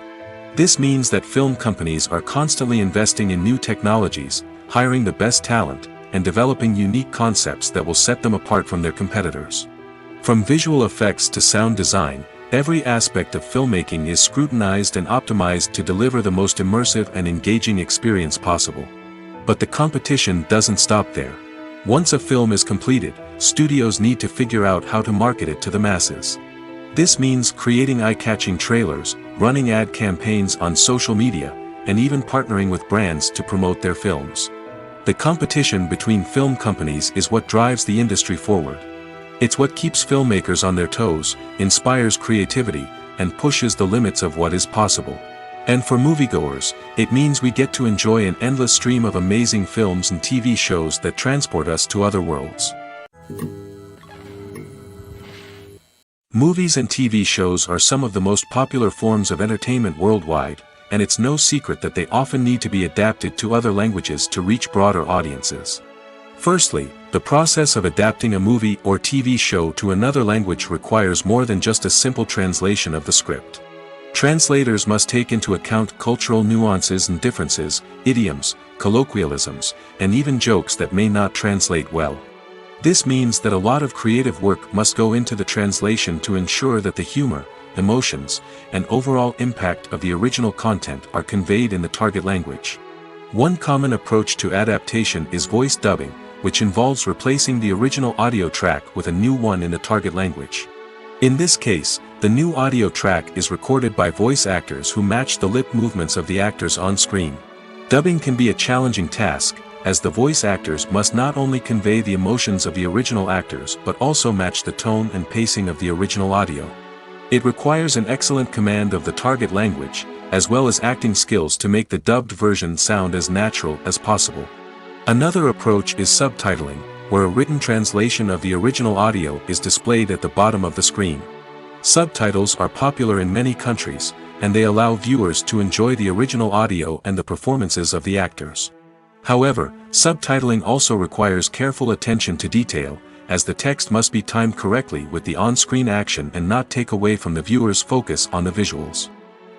This means that film companies are constantly investing in new technologies, hiring the best talent, and developing unique concepts that will set them apart from their competitors. From visual effects to sound design, every aspect of filmmaking is scrutinized and optimized to deliver the most immersive and engaging experience possible. But the competition doesn't stop there. Once a film is completed, studios need to figure out how to market it to the masses. This means creating eye-catching trailers, running ad campaigns on social media, and even partnering with brands to promote their films. The competition between film companies is what drives the industry forward. It's what keeps filmmakers on their toes, inspires creativity, and pushes the limits of what is possible. And for moviegoers, it means we get to enjoy an endless stream of amazing films and TV shows that transport us to other worlds. Movies and TV shows are some of the most popular forms of entertainment worldwide, and it's no secret that they often need to be adapted to other languages to reach broader audiences. Firstly, the process of adapting a movie or TV show to another language requires more than just a simple translation of the script. Translators must take into account cultural nuances and differences, idioms, colloquialisms, and even jokes that may not translate well. This means that a lot of creative work must go into the translation to ensure that the humor, emotions, and overall impact of the original content are conveyed in the target language. One common approach to adaptation is voice dubbing, which involves replacing the original audio track with a new one in the target language. In this case, the new audio track is recorded by voice actors who match the lip movements of the actors on screen. Dubbing can be a challenging task, as the voice actors must not only convey the emotions of the original actors but also match the tone and pacing of the original audio. It requires an excellent command of the target language, as well as acting skills to make the dubbed version sound as natural as possible. Another approach is subtitling, where a written translation of the original audio is displayed at the bottom of the screen. Subtitles are popular in many countries, and they allow viewers to enjoy the original audio and the performances of the actors. However, subtitling also requires careful attention to detail, as the text must be timed correctly with the on-screen action and not take away from the viewer's focus on the visuals.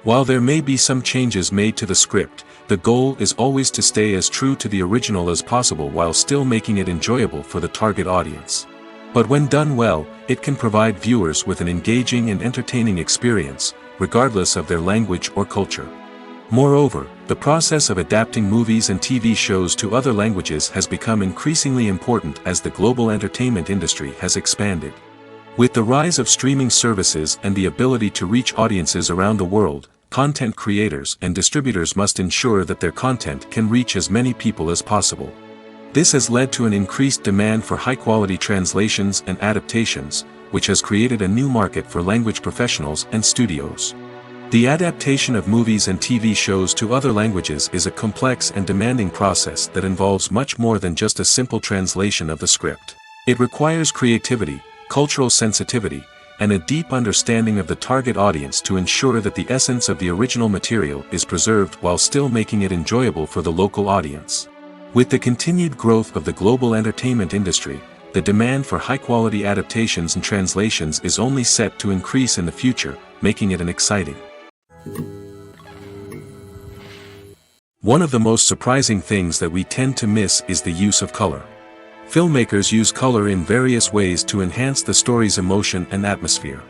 While there may be some changes made to the script, the goal is always to stay as true to the original as possible while still making it enjoyable for the target audience. But when done well, it can provide viewers with an engaging and entertaining experience, regardless of their language or culture. Moreover, the process of adapting movies and TV shows to other languages has become increasingly important as the global entertainment industry has expanded. With the rise of streaming services and the ability to reach audiences around the world, content creators and distributors must ensure that their content can reach as many people as possible. This has led to an increased demand for high-quality translations and adaptations, which has created a new market for language professionals and studios. The adaptation of movies and TV shows to other languages is a complex and demanding process that involves much more than just a simple translation of the script. It requires creativity, cultural sensitivity, and a deep understanding of the target audience to ensure that the essence of the original material is preserved while still making it enjoyable for the local audience. With the continued growth of the global entertainment industry, the demand for high-quality adaptations and translations is only set to increase in the future, making it an exciting. One of the most surprising things that we tend to miss is the use of color. Filmmakers use color in various ways to enhance the story's emotion and atmosphere.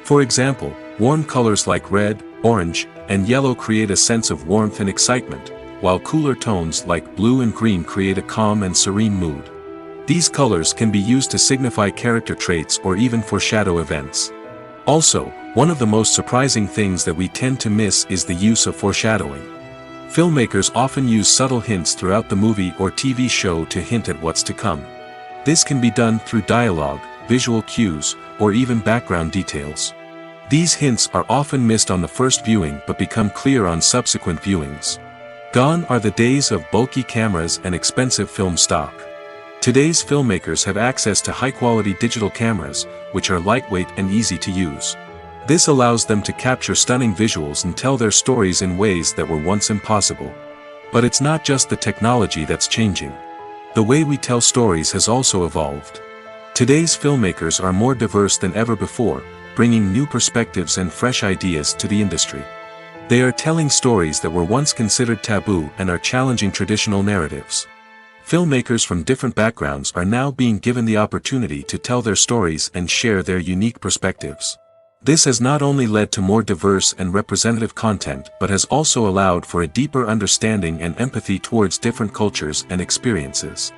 For example, warm colors like red, orange, and yellow create a sense of warmth and excitement, while cooler tones like blue and green create a calm and serene mood. These colors can be used to signify character traits or even foreshadow events. Also, one of the most surprising things that we tend to miss is the use of foreshadowing. Filmmakers often use subtle hints throughout the movie or TV show to hint at what's to come. This can be done through dialogue, visual cues, or even background details. These hints are often missed on the first viewing but become clear on subsequent viewings. Gone are the days of bulky cameras and expensive film stock. Today's filmmakers have access to high-quality digital cameras, which are lightweight and easy to use. This allows them to capture stunning visuals and tell their stories in ways that were once impossible. But it's not just the technology that's changing. The way we tell stories has also evolved. Today's filmmakers are more diverse than ever before, bringing new perspectives and fresh ideas to the industry. They are telling stories that were once considered taboo and are challenging traditional narratives. Filmmakers from different backgrounds are now being given the opportunity to tell their stories and share their unique perspectives. This has not only led to more diverse and representative content but has also allowed for a deeper understanding and empathy towards different cultures and experiences.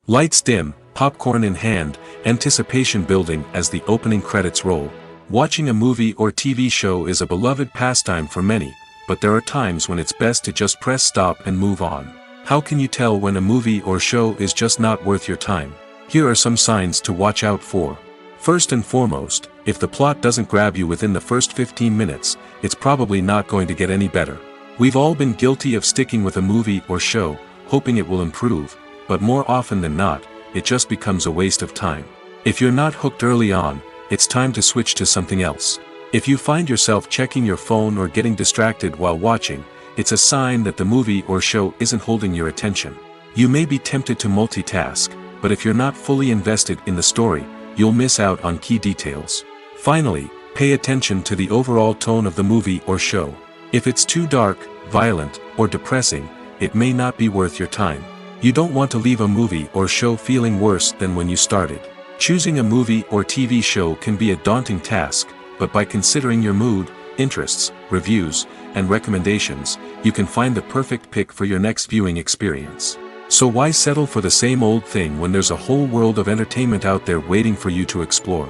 Lights dim, popcorn in hand, anticipation building as the opening credits roll. Watching a movie or TV show is a beloved pastime for many, but there are times when it's best to just press stop and move on. How can you tell when a movie or show is just not worth your time? Here are some signs to watch out for. First and foremost, if the plot doesn't grab you within the first 15 minutes, it's probably not going to get any better. We've all been guilty of sticking with a movie or show, hoping it will improve, but more often than not, it just becomes a waste of time. If you're not hooked early on, it's time to switch to something else. If you find yourself checking your phone or getting distracted while watching, it's a sign that the movie or show isn't holding your attention. You may be tempted to multitask, but if you're not fully invested in the story, you'll miss out on key details. Finally, pay attention to the overall tone of the movie or show. If it's too dark, violent, or depressing, it may not be worth your time. You don't want to leave a movie or show feeling worse than when you started. Choosing a movie or TV show can be a daunting task, but by considering your mood, interests, reviews, and recommendations, you can find the perfect pick for your next viewing experience. So why settle for the same old thing when there's a whole world of entertainment out there waiting for you to explore?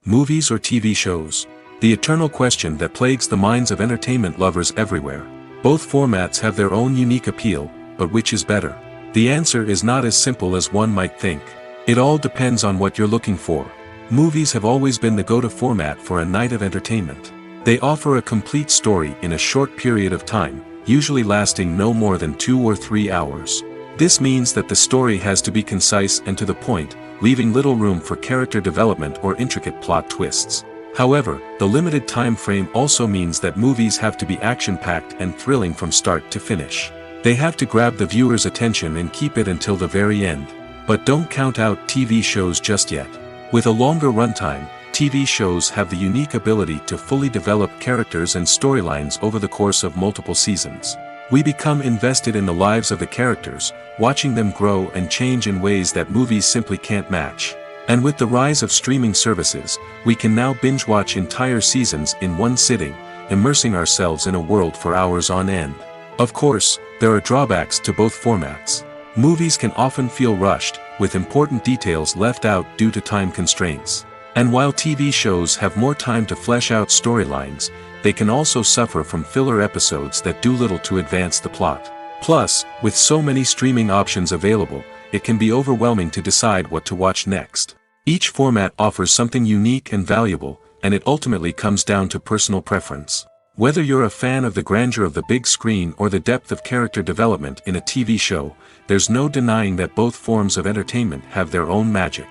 Movies or TV shows? The eternal question that plagues the minds of entertainment lovers everywhere. Both formats have their own unique appeal, but which is better? The answer is not as simple as one might think. It all depends on what you're looking for. Movies have always been the go-to format for a night of entertainment. They offer a complete story in a short period of time, usually lasting no more than 2 or 3 hours. This means that the story has to be concise and to the point, leaving little room for character development or intricate plot twists. However, the limited time frame also means that movies have to be action-packed and thrilling from start to finish. They have to grab the viewer's attention and keep it until the very end. But don't count out TV shows just yet. With a longer runtime, TV shows have the unique ability to fully develop characters and storylines over the course of multiple seasons. We become invested in the lives of the characters, watching them grow and change in ways that movies simply can't match. And with the rise of streaming services, we can now binge-watch entire seasons in one sitting, immersing ourselves in a world for hours on end. Of course, there are drawbacks to both formats. Movies can often feel rushed, with important details left out due to time constraints. And while TV shows have more time to flesh out storylines, they can also suffer from filler episodes that do little to advance the plot. Plus, with so many streaming options available, it can be overwhelming to decide what to watch next. Each format offers something unique and valuable, and it ultimately comes down to personal preference. Whether you're a fan of the grandeur of the big screen or the depth of character development in a TV show, there's no denying that both forms of entertainment have their own magic.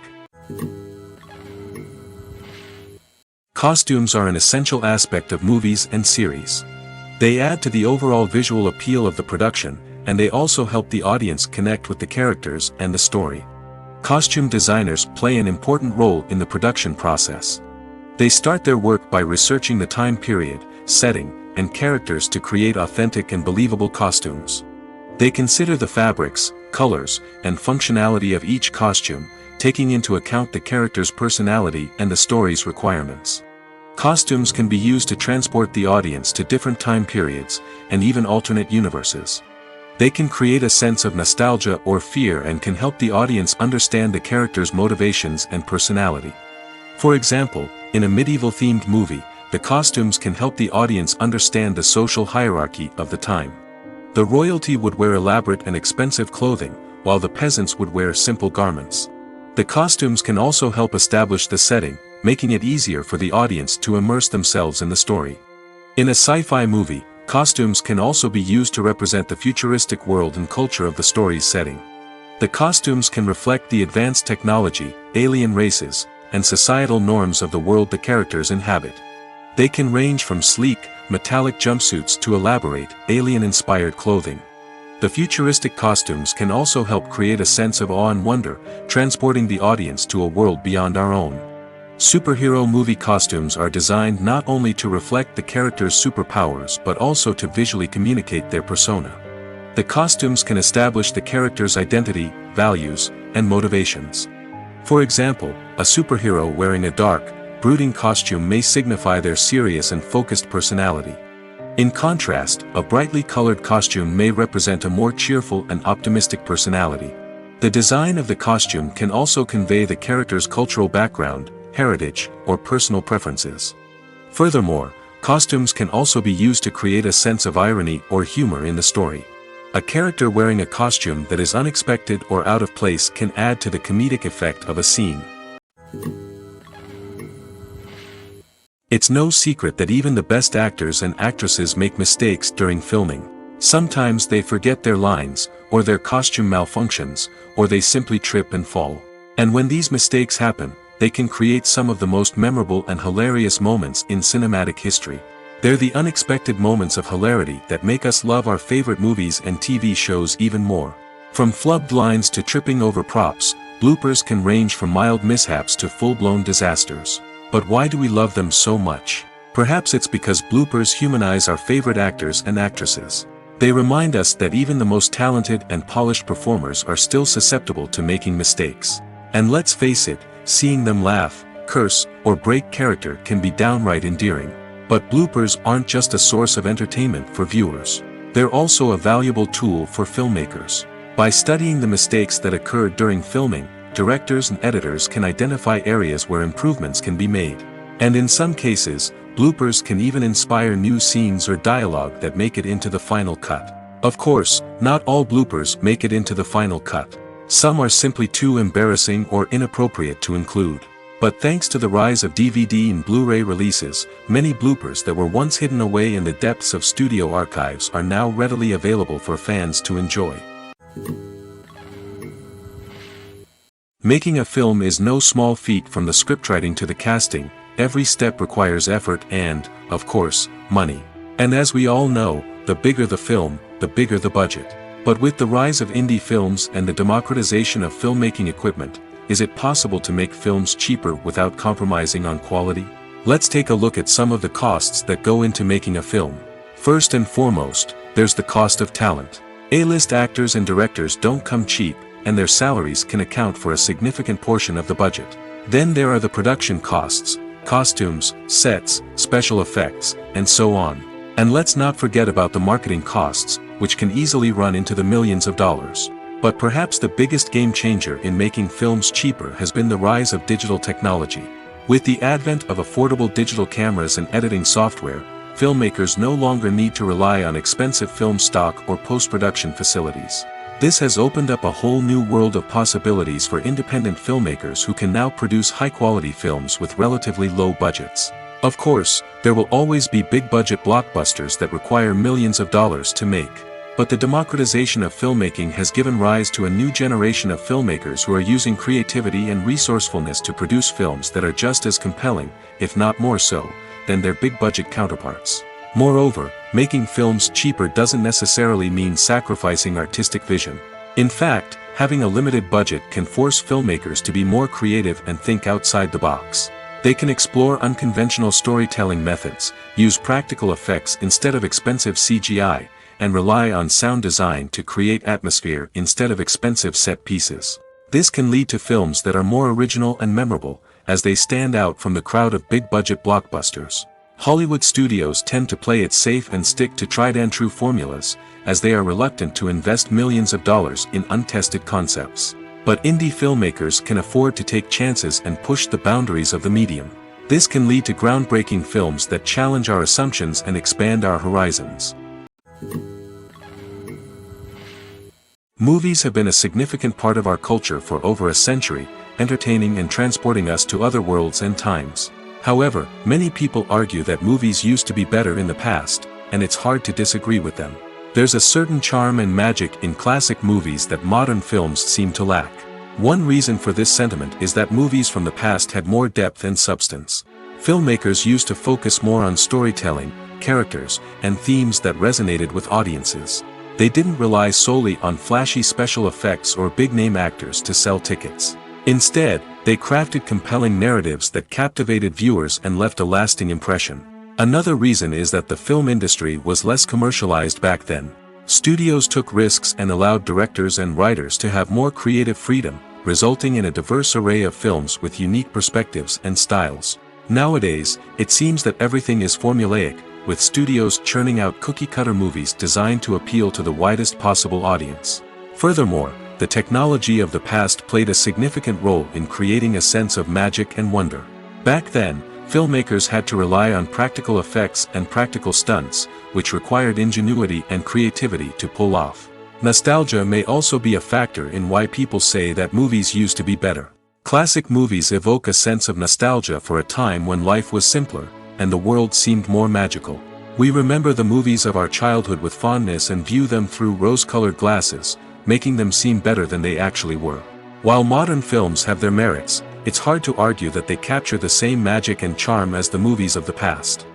Costumes are an essential aspect of movies and series. They add to the overall visual appeal of the production, and they also help the audience connect with the characters and the story. Costume designers play an important role in the production process. They start their work by researching the time period, setting, and characters to create authentic and believable costumes. They consider the fabrics, colors, and functionality of each costume, taking into account the character's personality and the story's requirements. Costumes can be used to transport the audience to different time periods, and even alternate universes. They can create a sense of nostalgia or fear and can help the audience understand the character's motivations and personality. For example, in a medieval-themed movie, the costumes can help the audience understand the social hierarchy of the time. The royalty would wear elaborate and expensive clothing, while the peasants would wear simple garments. The costumes can also help establish the setting, making it easier for the audience to immerse themselves in the story. In a sci-fi movie, costumes can also be used to represent the futuristic world and culture of the story's setting. The costumes can reflect the advanced technology, alien races, and societal norms of the world the characters inhabit. They can range from sleek, metallic jumpsuits to elaborate, alien-inspired clothing. The futuristic costumes can also help create a sense of awe and wonder, transporting the audience to a world beyond our own. Superhero movie costumes are designed not only to reflect the character's superpowers but also to visually communicate their persona. The costumes can establish the character's identity, values, and motivations. For example, a superhero wearing a dark, brooding costume may signify their serious and focused personality. In contrast, a brightly colored costume may represent a more cheerful and optimistic personality. The design of the costume can also convey the character's cultural background, heritage, or personal preferences. Furthermore, costumes can also be used to create a sense of irony or humor in the story. A character wearing a costume that is unexpected or out of place can add to the comedic effect of a scene. It's no secret that even the best actors and actresses make mistakes during filming. Sometimes they forget their lines, or their costume malfunctions, or they simply trip and fall. And when these mistakes happen, they can create some of the most memorable and hilarious moments in cinematic history. They're the unexpected moments of hilarity that make us love our favorite movies and TV shows even more. From flubbed lines to tripping over props, bloopers can range from mild mishaps to full-blown disasters. But why do we love them so much? Perhaps it's because bloopers humanize our favorite actors and actresses. They remind us that even the most talented and polished performers are still susceptible to making mistakes. And let's face it, seeing them laugh, curse, or break character can be downright endearing. But bloopers aren't just a source of entertainment for viewers. They're also a valuable tool for filmmakers. By studying the mistakes that occurred during filming, directors and editors can identify areas where improvements can be made. And in some cases, bloopers can even inspire new scenes or dialogue that make it into the final cut. Of course, not all bloopers make it into the final cut. Some are simply too embarrassing or inappropriate to include. But thanks to the rise of DVD and Blu-ray releases, many bloopers that were once hidden away in the depths of studio archives are now readily available for fans to enjoy. Making a film is no small feat. From the scriptwriting to the casting, every step requires effort and, of course, money. And as we all know, the bigger the film, the bigger the budget. But with the rise of indie films and the democratization of filmmaking equipment, is it possible to make films cheaper without compromising on quality? Let's take a look at some of the costs that go into making a film. First and foremost, there's the cost of talent. A-list actors and directors don't come cheap, and their salaries can account for a significant portion of the budget. Then there are the production costs, costumes, sets, special effects, and so on. And let's not forget about the marketing costs, which can easily run into the millions of dollars. But perhaps the biggest game changer in making films cheaper has been the rise of digital technology. With the advent of affordable digital cameras and editing software, filmmakers no longer need to rely on expensive film stock or post-production facilities. This has opened up a whole new world of possibilities for independent filmmakers who can now produce high-quality films with relatively low budgets. Of course, there will always be big-budget blockbusters that require millions of dollars to make. But the democratization of filmmaking has given rise to a new generation of filmmakers who are using creativity and resourcefulness to produce films that are just as compelling, if not more so, than their big-budget counterparts. Moreover, making films cheaper doesn't necessarily mean sacrificing artistic vision. In fact, having a limited budget can force filmmakers to be more creative and think outside the box. They can explore unconventional storytelling methods, use practical effects instead of expensive CGI, and rely on sound design to create atmosphere instead of expensive set pieces. This can lead to films that are more original and memorable, as they stand out from the crowd of big-budget blockbusters. Hollywood studios tend to play it safe and stick to tried-and-true formulas, as they are reluctant to invest millions of dollars in untested concepts. But indie filmmakers can afford to take chances and push the boundaries of the medium. This can lead to groundbreaking films that challenge our assumptions and expand our horizons. Movies have been a significant part of our culture for over a century, entertaining and transporting us to other worlds and times. However, many people argue that movies used to be better in the past, and it's hard to disagree with them. There's a certain charm and magic in classic movies that modern films seem to lack. One reason for this sentiment is that movies from the past had more depth and substance. Filmmakers used to focus more on storytelling, characters, and themes that resonated with audiences. They didn't rely solely on flashy special effects or big-name actors to sell tickets. Instead, they crafted compelling narratives that captivated viewers and left a lasting impression. Another reason is that the film industry was less commercialized back then. Studios took risks and allowed directors and writers to have more creative freedom, resulting in a diverse array of films with unique perspectives and styles. Nowadays, it seems that everything is formulaic, with studios churning out cookie-cutter movies designed to appeal to the widest possible audience. Furthermore, the technology of the past played a significant role in creating a sense of magic and wonder. Back then, filmmakers had to rely on practical effects and practical stunts, which required ingenuity and creativity to pull off. Nostalgia may also be a factor in why people say that movies used to be better. Classic movies evoke a sense of nostalgia for a time when life was simpler, and the world seemed more magical. We remember the movies of our childhood with fondness and view them through rose-colored glasses, making them seem better than they actually were. While modern films have their merits, it's hard to argue that they capture the same magic and charm as the movies of the past.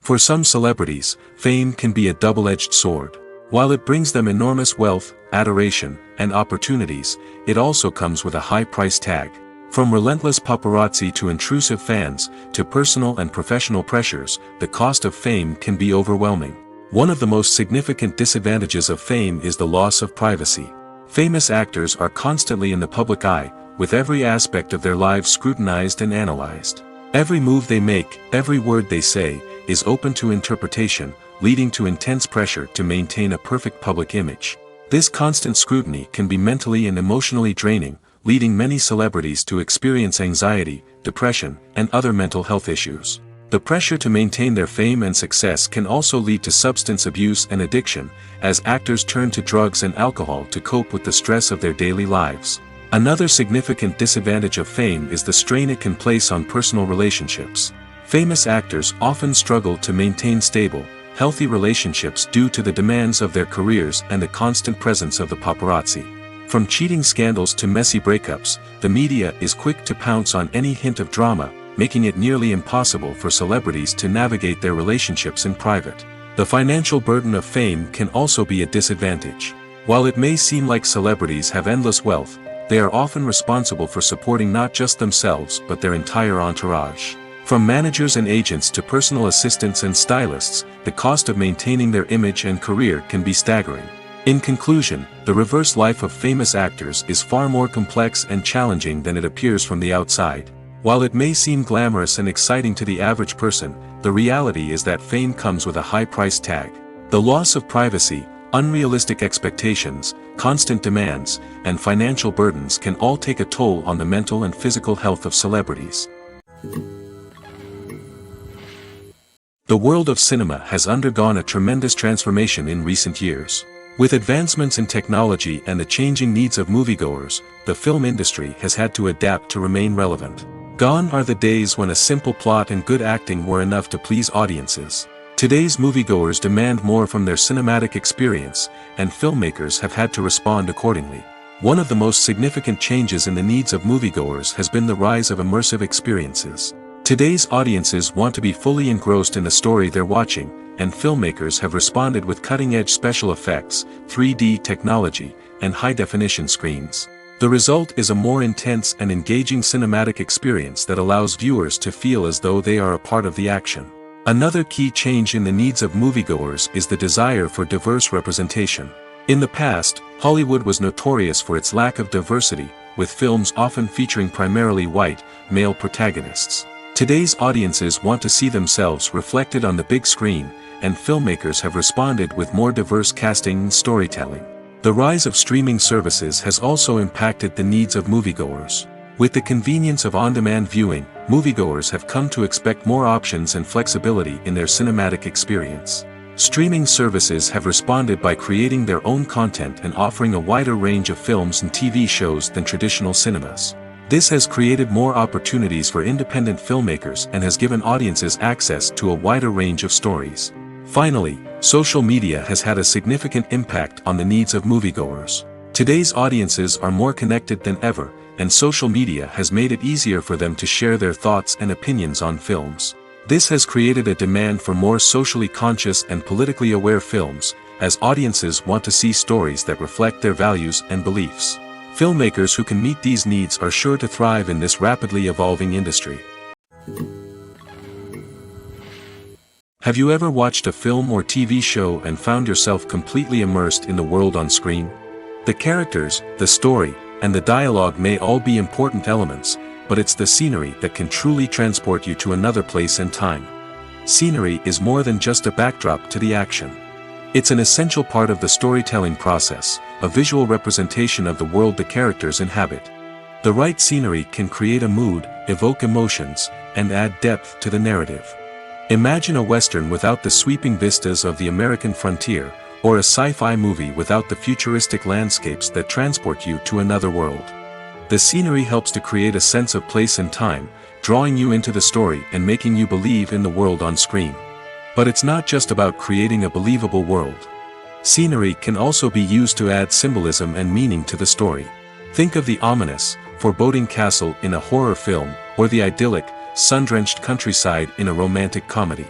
For some celebrities, fame can be a double-edged sword. While it brings them enormous wealth, adoration, and opportunities, it also comes with a high price tag. From relentless paparazzi to intrusive fans, to personal and professional pressures, the cost of fame can be overwhelming. One of the most significant disadvantages of fame is the loss of privacy. Famous actors are constantly in the public eye, with every aspect of their lives scrutinized and analyzed. Every move they make, every word they say, is open to interpretation, leading to intense pressure to maintain a perfect public image. This constant scrutiny can be mentally and emotionally draining, leading many celebrities to experience anxiety, depression, and other mental health issues. The pressure to maintain their fame and success can also lead to substance abuse and addiction, as actors turn to drugs and alcohol to cope with the stress of their daily lives. Another significant disadvantage of fame is the strain it can place on personal relationships. Famous actors often struggle to maintain stable, healthy relationships due to the demands of their careers and the constant presence of the paparazzi. From cheating scandals to messy breakups, the media is quick to pounce on any hint of drama, making it nearly impossible for celebrities to navigate their relationships in private. The financial burden of fame can also be a disadvantage. While it may seem like celebrities have endless wealth, they are often responsible for supporting not just themselves but their entire entourage. From managers and agents to personal assistants and stylists, the cost of maintaining their image and career can be staggering. In conclusion, the reverse life of famous actors is far more complex and challenging than it appears from the outside. While it may seem glamorous and exciting to the average person, the reality is that fame comes with a high price tag. The loss of privacy, unrealistic expectations, constant demands, and financial burdens can all take a toll on the mental and physical health of celebrities. The world of cinema has undergone a tremendous transformation in recent years. With advancements in technology and the changing needs of moviegoers, the film industry has had to adapt to remain relevant. Gone are the days when a simple plot and good acting were enough to please audiences. Today's moviegoers demand more from their cinematic experience, and filmmakers have had to respond accordingly. One of the most significant changes in the needs of moviegoers has been the rise of immersive experiences. Today's audiences want to be fully engrossed in the story they're watching, and filmmakers have responded with cutting-edge special effects, 3D technology, and high-definition screens. The result is a more intense and engaging cinematic experience that allows viewers to feel as though they are a part of the action. Another key change in the needs of moviegoers is the desire for diverse representation. In the past, Hollywood was notorious for its lack of diversity, with films often featuring primarily white, male protagonists. Today's audiences want to see themselves reflected on the big screen, and filmmakers have responded with more diverse casting and storytelling. The rise of streaming services has also impacted the needs of moviegoers. With the convenience of on-demand viewing, moviegoers have come to expect more options and flexibility in their cinematic experience. Streaming services have responded by creating their own content and offering a wider range of films and TV shows than traditional cinemas. This has created more opportunities for independent filmmakers and has given audiences access to a wider range of stories. Finally, social media has had a significant impact on the needs of moviegoers. Today's audiences are more connected than ever, and social media has made it easier for them to share their thoughts and opinions on films. This has created a demand for more socially conscious and politically aware films, as audiences want to see stories that reflect their values and beliefs. Filmmakers who can meet these needs are sure to thrive in this rapidly evolving industry. Have you ever watched a film or TV show and found yourself completely immersed in the world on screen? The characters, the story, and the dialogue may all be important elements, but it's the scenery that can truly transport you to another place and time. Scenery is more than just a backdrop to the action. It's an essential part of the storytelling process, a visual representation of the world the characters inhabit. The right scenery can create a mood, evoke emotions, and add depth to the narrative. Imagine a Western without the sweeping vistas of the American frontier, or a sci-fi movie without the futuristic landscapes that transport you to another world. The scenery helps to create a sense of place and time, drawing you into the story and making you believe in the world on screen. But it's not just about creating a believable world. Scenery can also be used to add symbolism and meaning to the story. Think of the ominous, foreboding castle in a horror film, or the idyllic, sun-drenched countryside in a romantic comedy.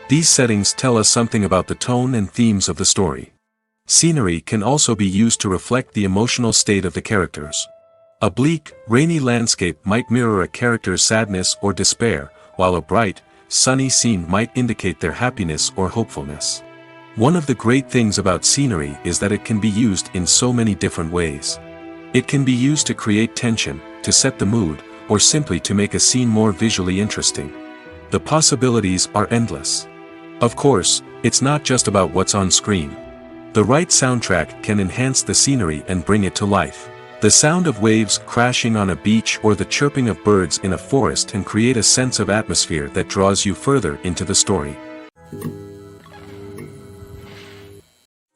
These settings tell us something about the tone and themes of the story. Scenery can also be used to reflect the emotional state of the characters. A bleak, rainy landscape might mirror a character's sadness or despair, while a bright, sunny scene might indicate their happiness or hopefulness. One of the great things about scenery is that it can be used in so many different ways. It can be used to create tension, to set the mood, or simply to make a scene more visually interesting. The possibilities are endless. Of course, it's not just about what's on screen. The right soundtrack can enhance the scenery and bring it to life. The sound of waves crashing on a beach or the chirping of birds in a forest can create a sense of atmosphere that draws you further into the story.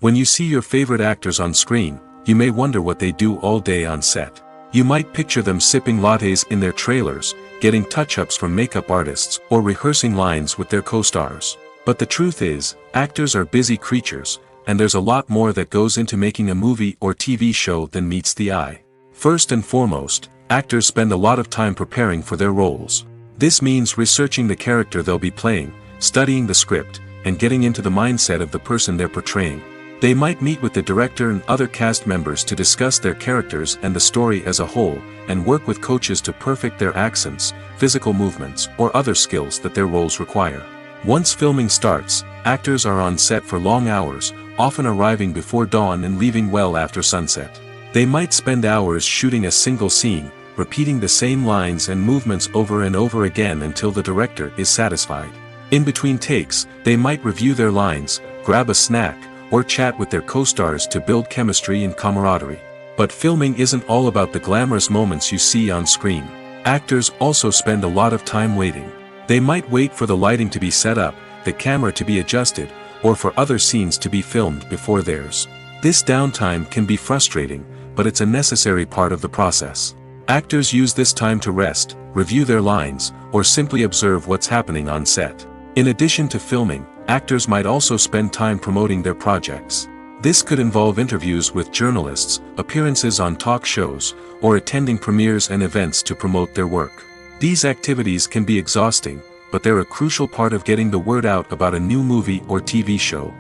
When you see your favorite actors on screen, you may wonder what they do all day on set. You might picture them sipping lattes in their trailers, getting touch-ups from makeup artists, or rehearsing lines with their co-stars. But the truth is, actors are busy creatures, and there's a lot more that goes into making a movie or TV show than meets the eye. First and foremost, actors spend a lot of time preparing for their roles. This means researching the character they'll be playing, studying the script, and getting into the mindset of the person they're portraying. They might meet with the director and other cast members to discuss their characters and the story as a whole, and work with coaches to perfect their accents, physical movements, or other skills that their roles require. Once filming starts, actors are on set for long hours, often arriving before dawn and leaving well after sunset. They might spend hours shooting a single scene, repeating the same lines and movements over and over again until the director is satisfied. In between takes, they might review their lines, grab a snack, or chat with their co-stars to build chemistry and camaraderie. But filming isn't all about the glamorous moments you see on screen. Actors also spend a lot of time waiting. They might wait for the lighting to be set up, the camera to be adjusted, or for other scenes to be filmed before theirs. This downtime can be frustrating, but it's a necessary part of the process. Actors use this time to rest, review their lines, or simply observe what's happening on set. In addition to filming, actors might also spend time promoting their projects. This could involve interviews with journalists, appearances on talk shows, or attending premieres and events to promote their work. These activities can be exhausting, but they're a crucial part of getting the word out about a new movie or TV show.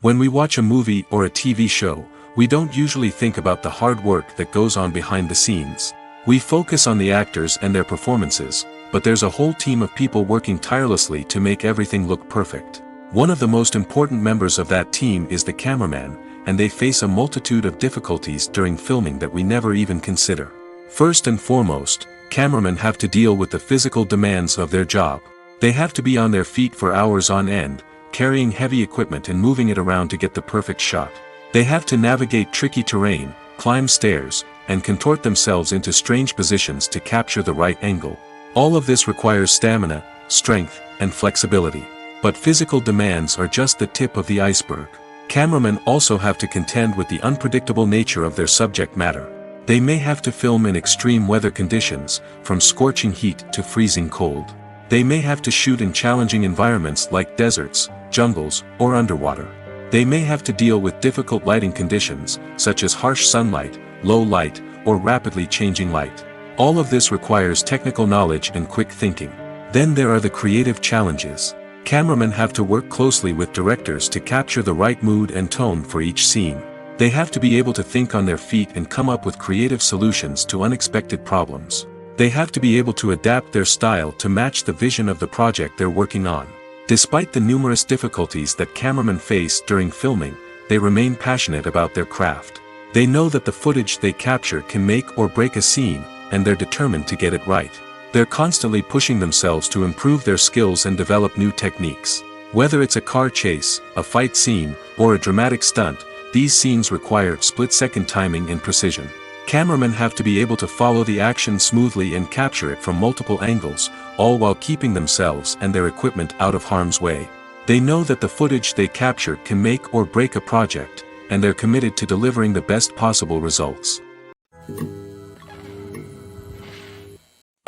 When we watch a movie or a TV show, we don't usually think about the hard work that goes on behind the scenes. We focus on the actors and their performances, but there's a whole team of people working tirelessly to make everything look perfect. One of the most important members of that team is the cameraman, and they face a multitude of difficulties during filming that we never even consider. First and foremost, cameramen have to deal with the physical demands of their job. They have to be on their feet for hours on end, carrying heavy equipment and moving it around to get the perfect shot. They have to navigate tricky terrain, climb stairs, and contort themselves into strange positions to capture the right angle. All of this requires stamina, strength, and flexibility. But physical demands are just the tip of the iceberg. Cameramen also have to contend with the unpredictable nature of their subject matter. They may have to film in extreme weather conditions, from scorching heat to freezing cold. They may have to shoot in challenging environments like deserts, jungles, or underwater. They may have to deal with difficult lighting conditions, such as harsh sunlight, low light, or rapidly changing light. All of this requires technical knowledge and quick thinking. Then there are the creative challenges. Cameramen have to work closely with directors to capture the right mood and tone for each scene. They have to be able to think on their feet and come up with creative solutions to unexpected problems. They have to be able to adapt their style to match the vision of the project they're working on. Despite the numerous difficulties that cameramen face during filming, they remain passionate about their craft. They know that the footage they capture can make or break a scene, and they're determined to get it right. They're constantly pushing themselves to improve their skills and develop new techniques. Whether it's a car chase, a fight scene, or a dramatic stunt, these scenes require split-second timing and precision. Cameramen have to be able to follow the action smoothly and capture it from multiple angles, all while keeping themselves and their equipment out of harm's way. They know that the footage they capture can make or break a project, and they're committed to delivering the best possible results.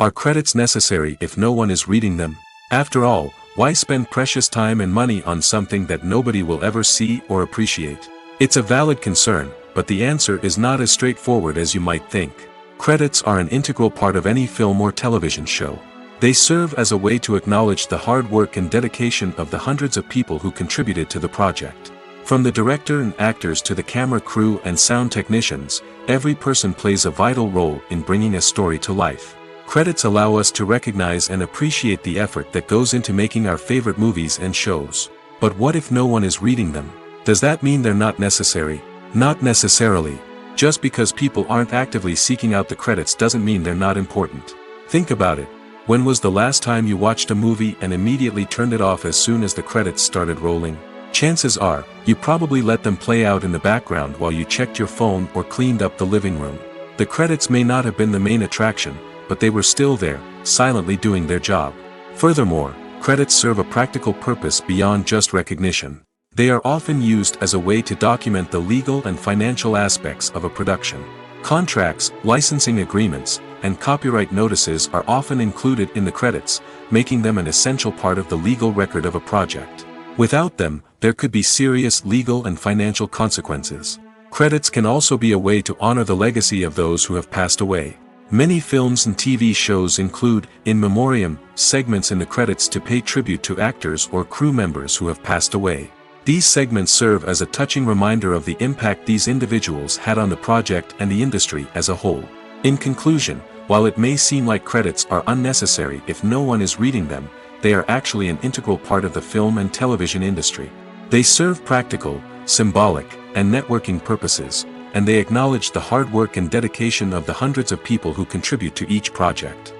Are credits necessary if no one is reading them? After all, why spend precious time and money on something that nobody will ever see or appreciate? It's a valid concern, but the answer is not as straightforward as you might think. Credits are an integral part of any film or television show. They serve as a way to acknowledge the hard work and dedication of the hundreds of people who contributed to the project. From the director and actors to the camera crew and sound technicians, every person plays a vital role in bringing a story to life. Credits allow us to recognize and appreciate the effort that goes into making our favorite movies and shows. But what if no one is reading them? Does that mean they're not necessary? Not necessarily. Just because people aren't actively seeking out the credits doesn't mean they're not important. Think about it. When was the last time you watched a movie and immediately turned it off as soon as the credits started rolling? Chances are, you probably let them play out in the background while you checked your phone or cleaned up the living room. The credits may not have been the main attraction, but they were still there, silently doing their job. Furthermore, credits serve a practical purpose beyond just recognition. They are often used as a way to document the legal and financial aspects of a production. Contracts, licensing agreements, and copyright notices are often included in the credits, making them an essential part of the legal record of a project. Without them, there could be serious legal and financial consequences. Credits can also be a way to honor the legacy of those who have passed away. Many films and TV shows include, in memoriam, segments in the credits to pay tribute to actors or crew members who have passed away. These segments serve as a touching reminder of the impact these individuals had on the project and the industry as a whole. In conclusion, while it may seem like credits are unnecessary if no one is reading them, they are actually an integral part of the film and television industry. They serve practical, symbolic, and networking purposes, and they acknowledge the hard work and dedication of the hundreds of people who contribute to each project.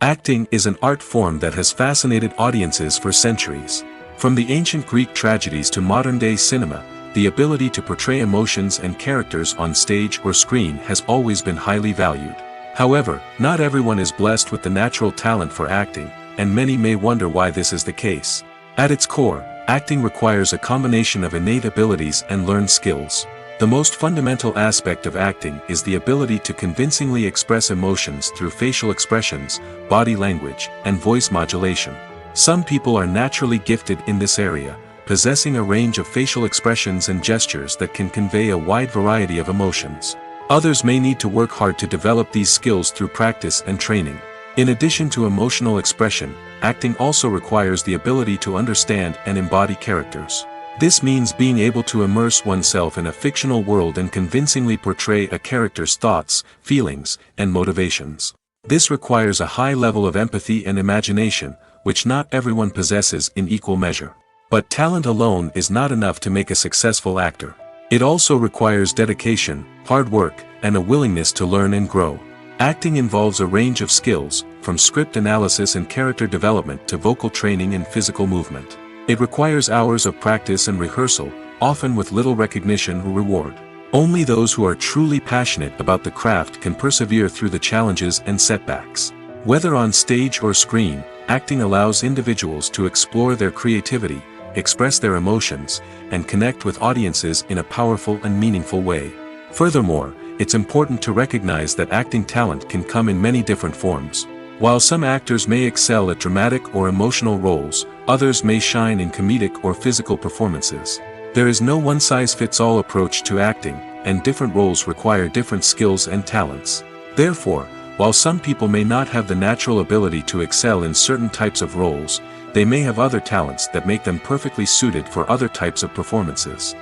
Acting is an art form that has fascinated audiences for centuries. From the ancient Greek tragedies to modern-day cinema, the ability to portray emotions and characters on stage or screen has always been highly valued. However, not everyone is blessed with the natural talent for acting, and many may wonder why this is the case. At its core, acting requires a combination of innate abilities and learned skills. The most fundamental aspect of acting is the ability to convincingly express emotions through facial expressions, body language, and voice modulation. Some people are naturally gifted in this area, possessing a range of facial expressions and gestures that can convey a wide variety of emotions. Others may need to work hard to develop these skills through practice and training. In addition to emotional expression, acting also requires the ability to understand and embody characters. This means being able to immerse oneself in a fictional world and convincingly portray a character's thoughts, feelings, and motivations. This requires a high level of empathy and imagination, which not everyone possesses in equal measure. But talent alone is not enough to make a successful actor. It also requires dedication, hard work, and a willingness to learn and grow. Acting involves a range of skills, from script analysis and character development to vocal training and physical movement. It requires hours of practice and rehearsal, often with little recognition or reward. Only those who are truly passionate about the craft can persevere through the challenges and setbacks. Whether on stage or screen, acting allows individuals to explore their creativity, express their emotions, and connect with audiences in a powerful and meaningful way. Furthermore, it's important to recognize that acting talent can come in many different forms. While some actors may excel at dramatic or emotional roles, others may shine in comedic or physical performances. There is no one-size-fits-all approach to acting, and different roles require different skills and talents. Therefore, while some people may not have the natural ability to excel in certain types of roles, they may have other talents that make them perfectly suited for other types of performances.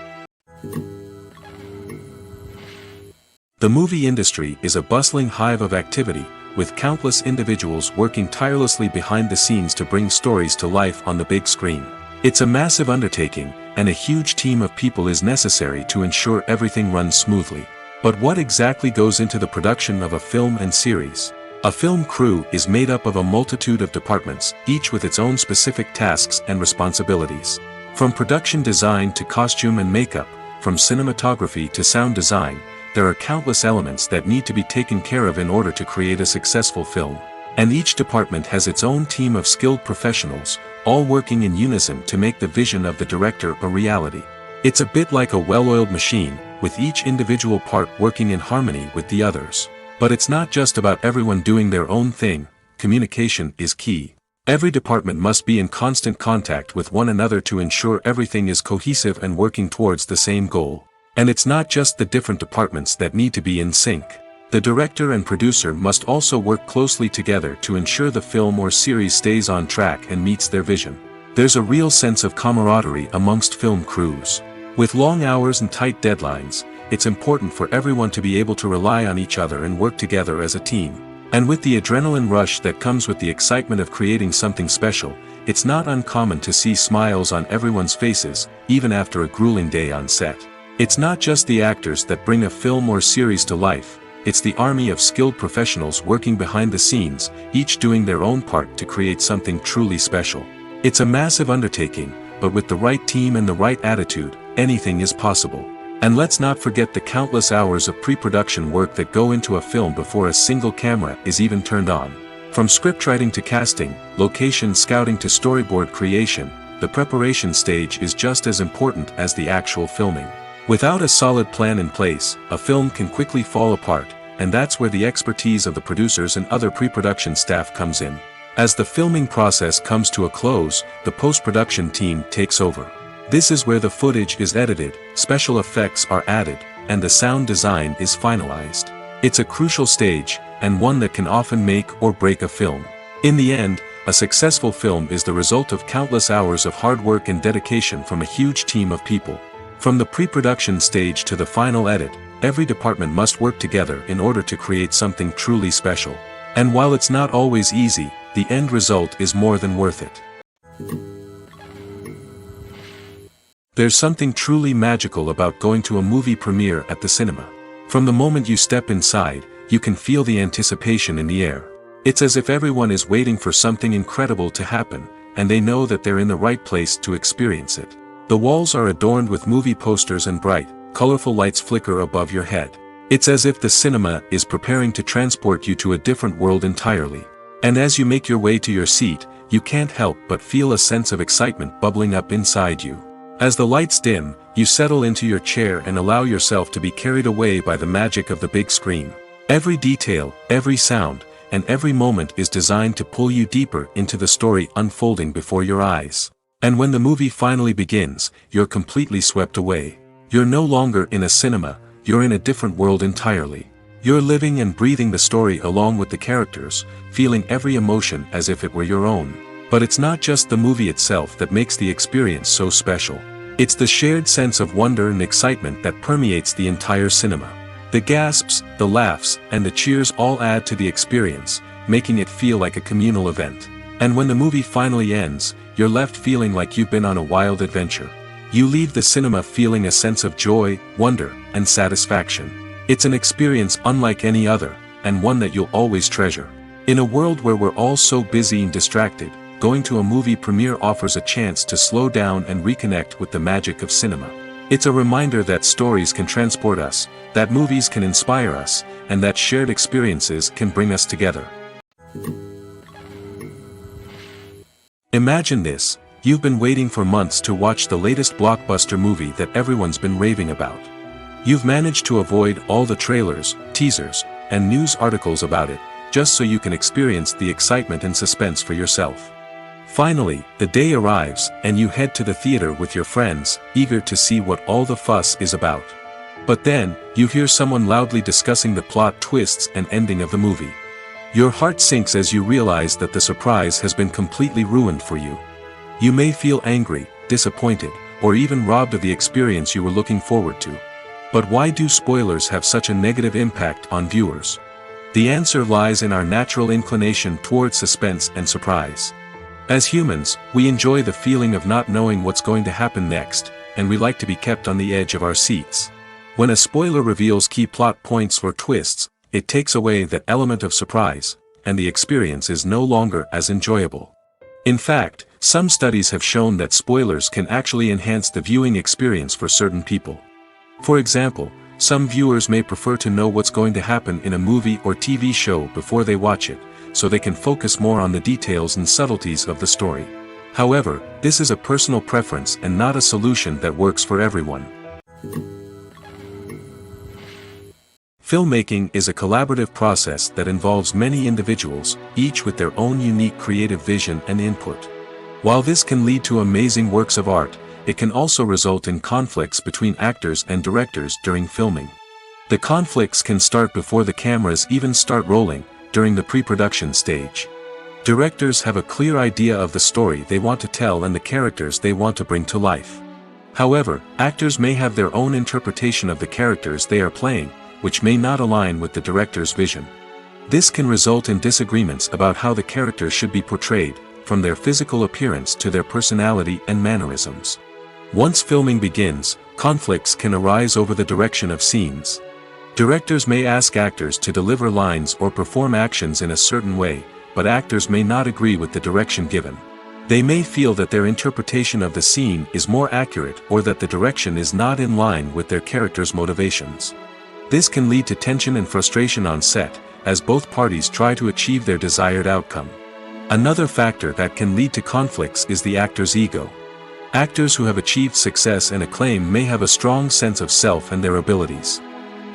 The movie industry is a bustling hive of activity, with countless individuals working tirelessly behind the scenes to bring stories to life on the big screen. It's a massive undertaking, and a huge team of people is necessary to ensure everything runs smoothly. But what exactly goes into the production of a film and series? A film crew is made up of a multitude of departments, each with its own specific tasks and responsibilities. From production design to costume and makeup, from cinematography to sound design, there are countless elements that need to be taken care of in order to create a successful film. And each department has its own team of skilled professionals, all working in unison to make the vision of the director a reality. It's a bit like a well-oiled machine, with each individual part working in harmony with the others. But it's not just about everyone doing their own thing. Communication is key. Every department must be in constant contact with one another to ensure everything is cohesive and working towards the same goal. And it's not just the different departments that need to be in sync. The director and producer must also work closely together to ensure the film or series stays on track and meets their vision. There's a real sense of camaraderie amongst film crews. With long hours and tight deadlines, it's important for everyone to be able to rely on each other and work together as a team. And with the adrenaline rush that comes with the excitement of creating something special, it's not uncommon to see smiles on everyone's faces, even after a grueling day on set. It's not just the actors that bring a film or series to life, it's the army of skilled professionals working behind the scenes, each doing their own part to create something truly special. It's a massive undertaking, but with the right team and the right attitude, anything is possible. And let's not forget the countless hours of pre-production work that go into a film before a single camera is even turned on. From scriptwriting to casting, location scouting to storyboard creation, the preparation stage is just as important as the actual filming. Without a solid plan in place, a film can quickly fall apart, and that's where the expertise of the producers and other pre-production staff comes in. As the filming process comes to a close, the post-production team takes over. This is where the footage is edited, special effects are added, and the sound design is finalized. It's a crucial stage, and one that can often make or break a film. In the end, a successful film is the result of countless hours of hard work and dedication from a huge team of people. From the pre-production stage to the final edit, every department must work together in order to create something truly special. And while it's not always easy, the end result is more than worth it. There's something truly magical about going to a movie premiere at the cinema. From the moment you step inside, you can feel the anticipation in the air. It's as if everyone is waiting for something incredible to happen, and they know that they're in the right place to experience it. The walls are adorned with movie posters and bright, colorful lights flicker above your head. It's as if the cinema is preparing to transport you to a different world entirely. And as you make your way to your seat, you can't help but feel a sense of excitement bubbling up inside you. As the lights dim, you settle into your chair and allow yourself to be carried away by the magic of the big screen. Every detail, every sound, and every moment is designed to pull you deeper into the story unfolding before your eyes. And when the movie finally begins, you're completely swept away. You're no longer in a cinema, you're in a different world entirely. You're living and breathing the story along with the characters, feeling every emotion as if it were your own. But it's not just the movie itself that makes the experience so special. It's the shared sense of wonder and excitement that permeates the entire cinema. The gasps, the laughs, and the cheers all add to the experience, making it feel like a communal event. And when the movie finally ends, you're left feeling like you've been on a wild adventure. You leave the cinema feeling a sense of joy, wonder, and satisfaction. It's an experience unlike any other, and one that you'll always treasure. In a world where we're all so busy and distracted, going to a movie premiere offers a chance to slow down and reconnect with the magic of cinema. It's a reminder that stories can transport us, that movies can inspire us, and that shared experiences can bring us together. Imagine this, you've been waiting for months to watch the latest blockbuster movie that everyone's been raving about. You've managed to avoid all the trailers, teasers, and news articles about it, just so you can experience the excitement and suspense for yourself. Finally, the day arrives, and you head to the theater with your friends, eager to see what all the fuss is about. But then, you hear someone loudly discussing the plot twists and ending of the movie. Your heart sinks as you realize that the surprise has been completely ruined for you. You may feel angry, disappointed, or even robbed of the experience you were looking forward to. But why do spoilers have such a negative impact on viewers? The answer lies in our natural inclination towards suspense and surprise. As humans, we enjoy the feeling of not knowing what's going to happen next, and we like to be kept on the edge of our seats. When a spoiler reveals key plot points or twists, it takes away that element of surprise, and the experience is no longer as enjoyable. In fact, some studies have shown that spoilers can actually enhance the viewing experience for certain people. For example, some viewers may prefer to know what's going to happen in a movie or TV show before they watch it, so they can focus more on the details and subtleties of the story. However, this is a personal preference and not a solution that works for everyone. Filmmaking is a collaborative process that involves many individuals, each with their own unique creative vision and input. While this can lead to amazing works of art, it can also result in conflicts between actors and directors during filming. The conflicts can start before the cameras even start rolling, during the pre-production stage. Directors have a clear idea of the story they want to tell and the characters they want to bring to life. However, actors may have their own interpretation of the characters they are playing, which may not align with the director's vision. This can result in disagreements about how the character should be portrayed, from their physical appearance to their personality and mannerisms. Once filming begins, conflicts can arise over the direction of scenes. Directors may ask actors to deliver lines or perform actions in a certain way, but actors may not agree with the direction given. They may feel that their interpretation of the scene is more accurate or that the direction is not in line with their character's motivations. This can lead to tension and frustration on set, as both parties try to achieve their desired outcome. Another factor that can lead to conflicts is the actor's ego. Actors who have achieved success and acclaim may have a strong sense of self and their abilities.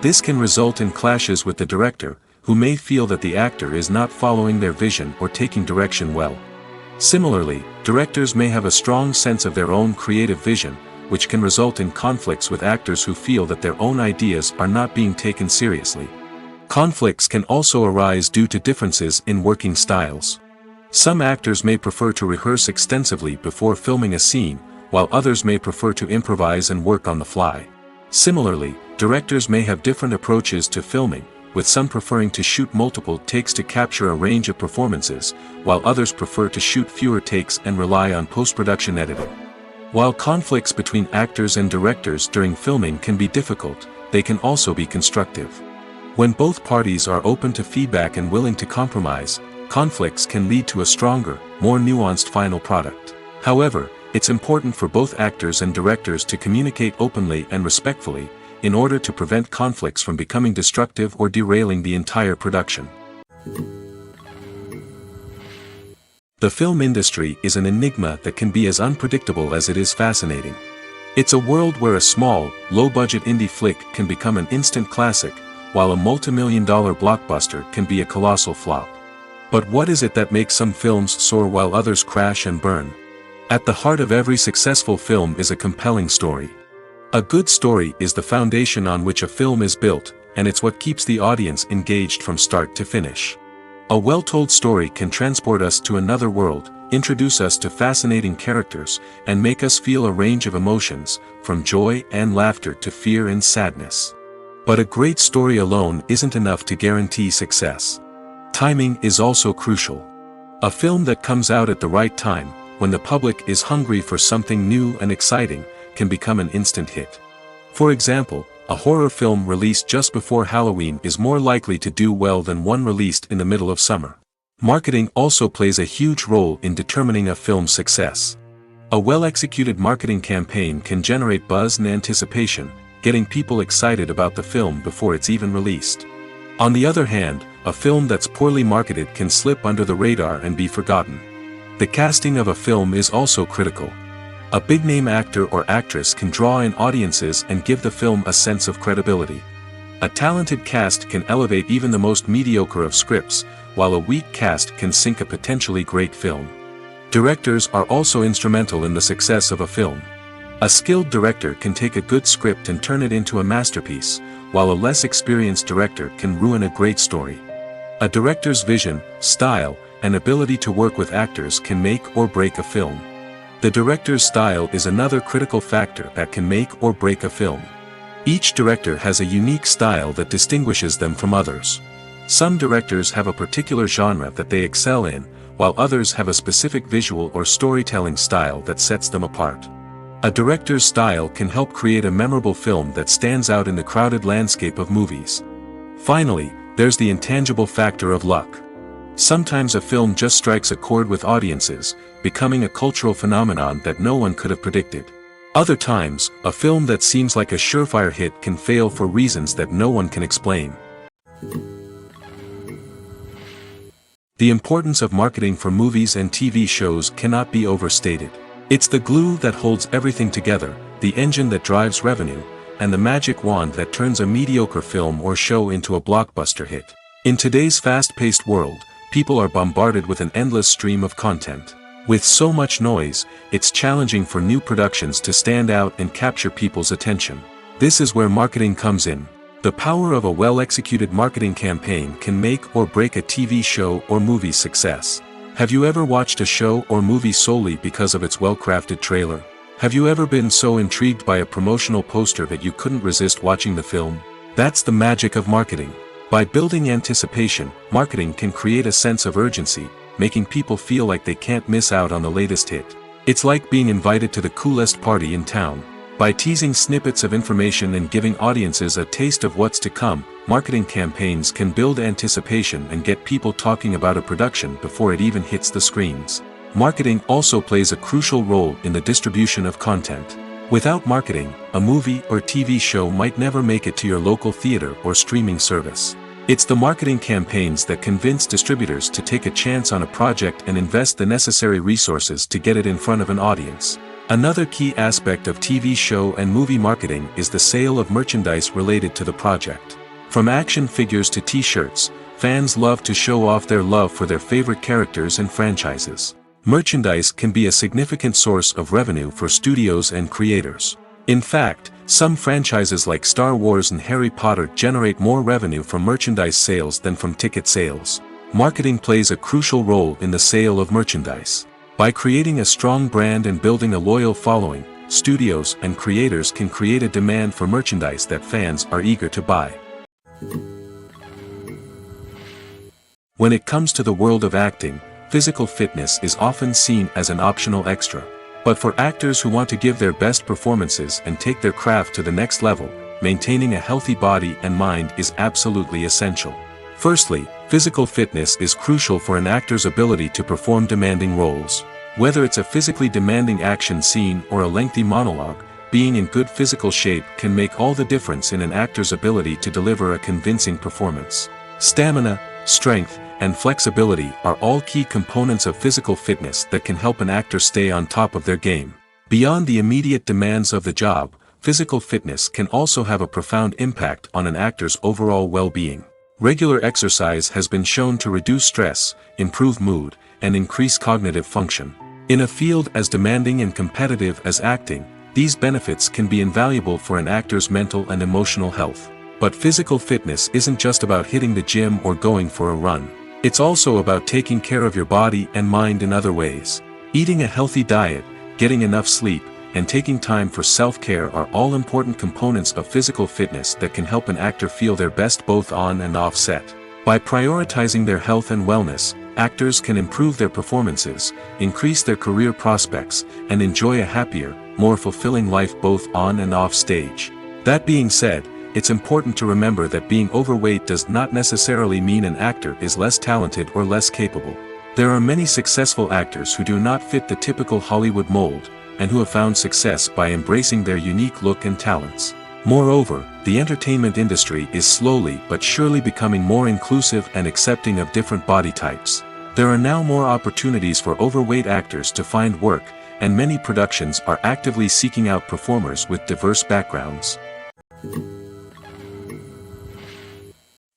This can result in clashes with the director, who may feel that the actor is not following their vision or taking direction well. Similarly, directors may have a strong sense of their own creative vision, which can result in conflicts with actors who feel that their own ideas are not being taken seriously. Conflicts can also arise due to differences in working styles. Some actors may prefer to rehearse extensively before filming a scene, while others may prefer to improvise and work on the fly. Similarly, directors may have different approaches to filming, with some preferring to shoot multiple takes to capture a range of performances, while others prefer to shoot fewer takes and rely on post-production editing. While conflicts between actors and directors during filming can be difficult, they can also be constructive. When both parties are open to feedback and willing to compromise, conflicts can lead to a stronger, more nuanced final product. However, it's important for both actors and directors to communicate openly and respectfully, in order to prevent conflicts from becoming destructive or derailing the entire production. The film industry is an enigma that can be as unpredictable as it is fascinating. It's a world where a small, low-budget indie flick can become an instant classic, while a multi-million-dollar blockbuster can be a colossal flop. But what is it that makes some films soar while others crash and burn? At the heart of every successful film is a compelling story. A good story is the foundation on which a film is built, and it's what keeps the audience engaged from start to finish. A well-told story can transport us to another world, introduce us to fascinating characters, and make us feel a range of emotions, from joy and laughter to fear and sadness. But a great story alone isn't enough to guarantee success. Timing is also crucial. A film that comes out at the right time, when the public is hungry for something new and exciting, can become an instant hit. For example, a horror film released just before Halloween is more likely to do well than one released in the middle of summer. Marketing also plays a huge role in determining a film's success. A well-executed marketing campaign can generate buzz and anticipation, getting people excited about the film before it's even released. On the other hand, a film that's poorly marketed can slip under the radar and be forgotten. The casting of a film is also critical. A big-name actor or actress can draw in audiences and give the film a sense of credibility. A talented cast can elevate even the most mediocre of scripts, while a weak cast can sink a potentially great film. Directors are also instrumental in the success of a film. A skilled director can take a good script and turn it into a masterpiece, while a less experienced director can ruin a great story. A director's vision, style, and ability to work with actors can make or break a film. The director's style is another critical factor that can make or break a film. Each director has a unique style that distinguishes them from others. Some directors have a particular genre that they excel in, while others have a specific visual or storytelling style that sets them apart. A director's style can help create a memorable film that stands out in the crowded landscape of movies. Finally, there's the intangible factor of luck. Sometimes a film just strikes a chord with audiences, becoming a cultural phenomenon that no one could have predicted. Other times, a film that seems like a surefire hit can fail for reasons that no one can explain. The importance of marketing for movies and TV shows cannot be overstated. It's the glue that holds everything together, the engine that drives revenue, and the magic wand that turns a mediocre film or show into a blockbuster hit. In today's fast-paced world, people are bombarded with an endless stream of content. With so much noise, it's challenging for new productions to stand out and capture people's attention. This is where marketing comes in. The power of a well-executed marketing campaign can make or break a TV show or movie's success. Have you ever watched a show or movie solely because of its well-crafted trailer? Have you ever been so intrigued by a promotional poster that you couldn't resist watching the film? That's the magic of marketing. By building anticipation, marketing can create a sense of urgency, making people feel like they can't miss out on the latest hit. It's like being invited to the coolest party in town. By teasing snippets of information and giving audiences a taste of what's to come, marketing campaigns can build anticipation and get people talking about a production before it even hits the screens. Marketing also plays a crucial role in the distribution of content. Without marketing, a movie or TV show might never make it to your local theater or streaming service. It's the marketing campaigns that convince distributors to take a chance on a project and invest the necessary resources to get it in front of an audience. Another key aspect of TV show and movie marketing is the sale of merchandise related to the project. From action figures to t-shirts, fans love to show off their love for their favorite characters and franchises. Merchandise can be a significant source of revenue for studios and creators. In fact, some franchises like Star Wars and Harry Potter generate more revenue from merchandise sales than from ticket sales. Marketing plays a crucial role in the sale of merchandise. By creating a strong brand and building a loyal following, studios and creators can create a demand for merchandise that fans are eager to buy. When it comes to the world of acting, physical fitness is often seen as an optional extra. But for actors who want to give their best performances and take their craft to the next level, maintaining a healthy body and mind is absolutely essential. Firstly, physical fitness is crucial for an actor's ability to perform demanding roles. Whether it's a physically demanding action scene or a lengthy monologue, being in good physical shape can make all the difference in an actor's ability to deliver a convincing performance. Stamina, strength, and flexibility are all key components of physical fitness that can help an actor stay on top of their game. Beyond the immediate demands of the job, physical fitness can also have a profound impact on an actor's overall well-being. Regular exercise has been shown to reduce stress, improve mood, and increase cognitive function. In a field as demanding and competitive as acting, these benefits can be invaluable for an actor's mental and emotional health. But physical fitness isn't just about hitting the gym or going for a run. It's also about taking care of your body and mind in other ways. Eating a healthy diet, getting enough sleep, and taking time for self-care are all important components of physical fitness that can help an actor feel their best both on and off set. By prioritizing their health and wellness, actors can improve their performances, increase their career prospects, and enjoy a happier, more fulfilling life both on and off stage. That being said, it's important to remember that being overweight does not necessarily mean an actor is less talented or less capable. There are many successful actors who do not fit the typical Hollywood mold, and who have found success by embracing their unique look and talents. Moreover, the entertainment industry is slowly but surely becoming more inclusive and accepting of different body types. There are now more opportunities for overweight actors to find work, and many productions are actively seeking out performers with diverse backgrounds.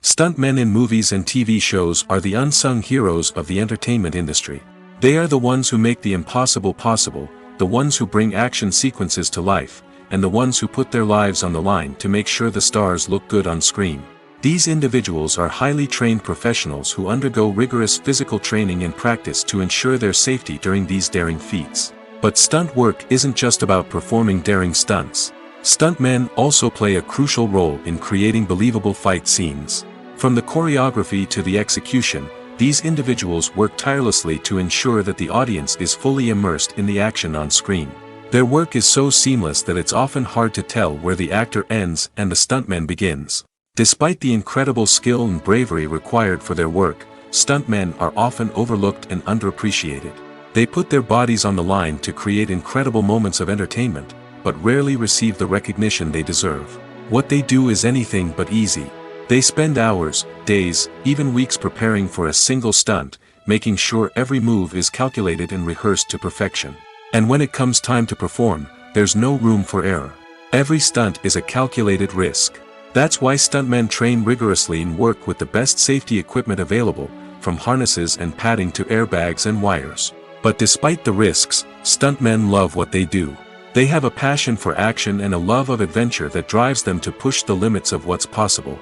Stuntmen in movies and TV shows are the unsung heroes of the entertainment industry. They are the ones who make the impossible possible, the ones who bring action sequences to life, and the ones who put their lives on the line to make sure the stars look good on screen. These individuals are highly trained professionals who undergo rigorous physical training and practice to ensure their safety during these daring feats. But stunt work isn't just about performing daring stunts. Stuntmen also play a crucial role in creating believable fight scenes. From the choreography to the execution, these individuals work tirelessly to ensure that the audience is fully immersed in the action on screen. Their work is so seamless that it's often hard to tell where the actor ends and the stuntman begins. Despite the incredible skill and bravery required for their work, stuntmen are often overlooked and underappreciated. They put their bodies on the line to create incredible moments of entertainment, but rarely receive the recognition they deserve. What they do is anything but easy. They spend hours, days, even weeks preparing for a single stunt, making sure every move is calculated and rehearsed to perfection. And when it comes time to perform, there's no room for error. Every stunt is a calculated risk. That's why stuntmen train rigorously and work with the best safety equipment available, from harnesses and padding to airbags and wires. But despite the risks, stuntmen love what they do. They have a passion for action and a love of adventure that drives them to push the limits of what's possible.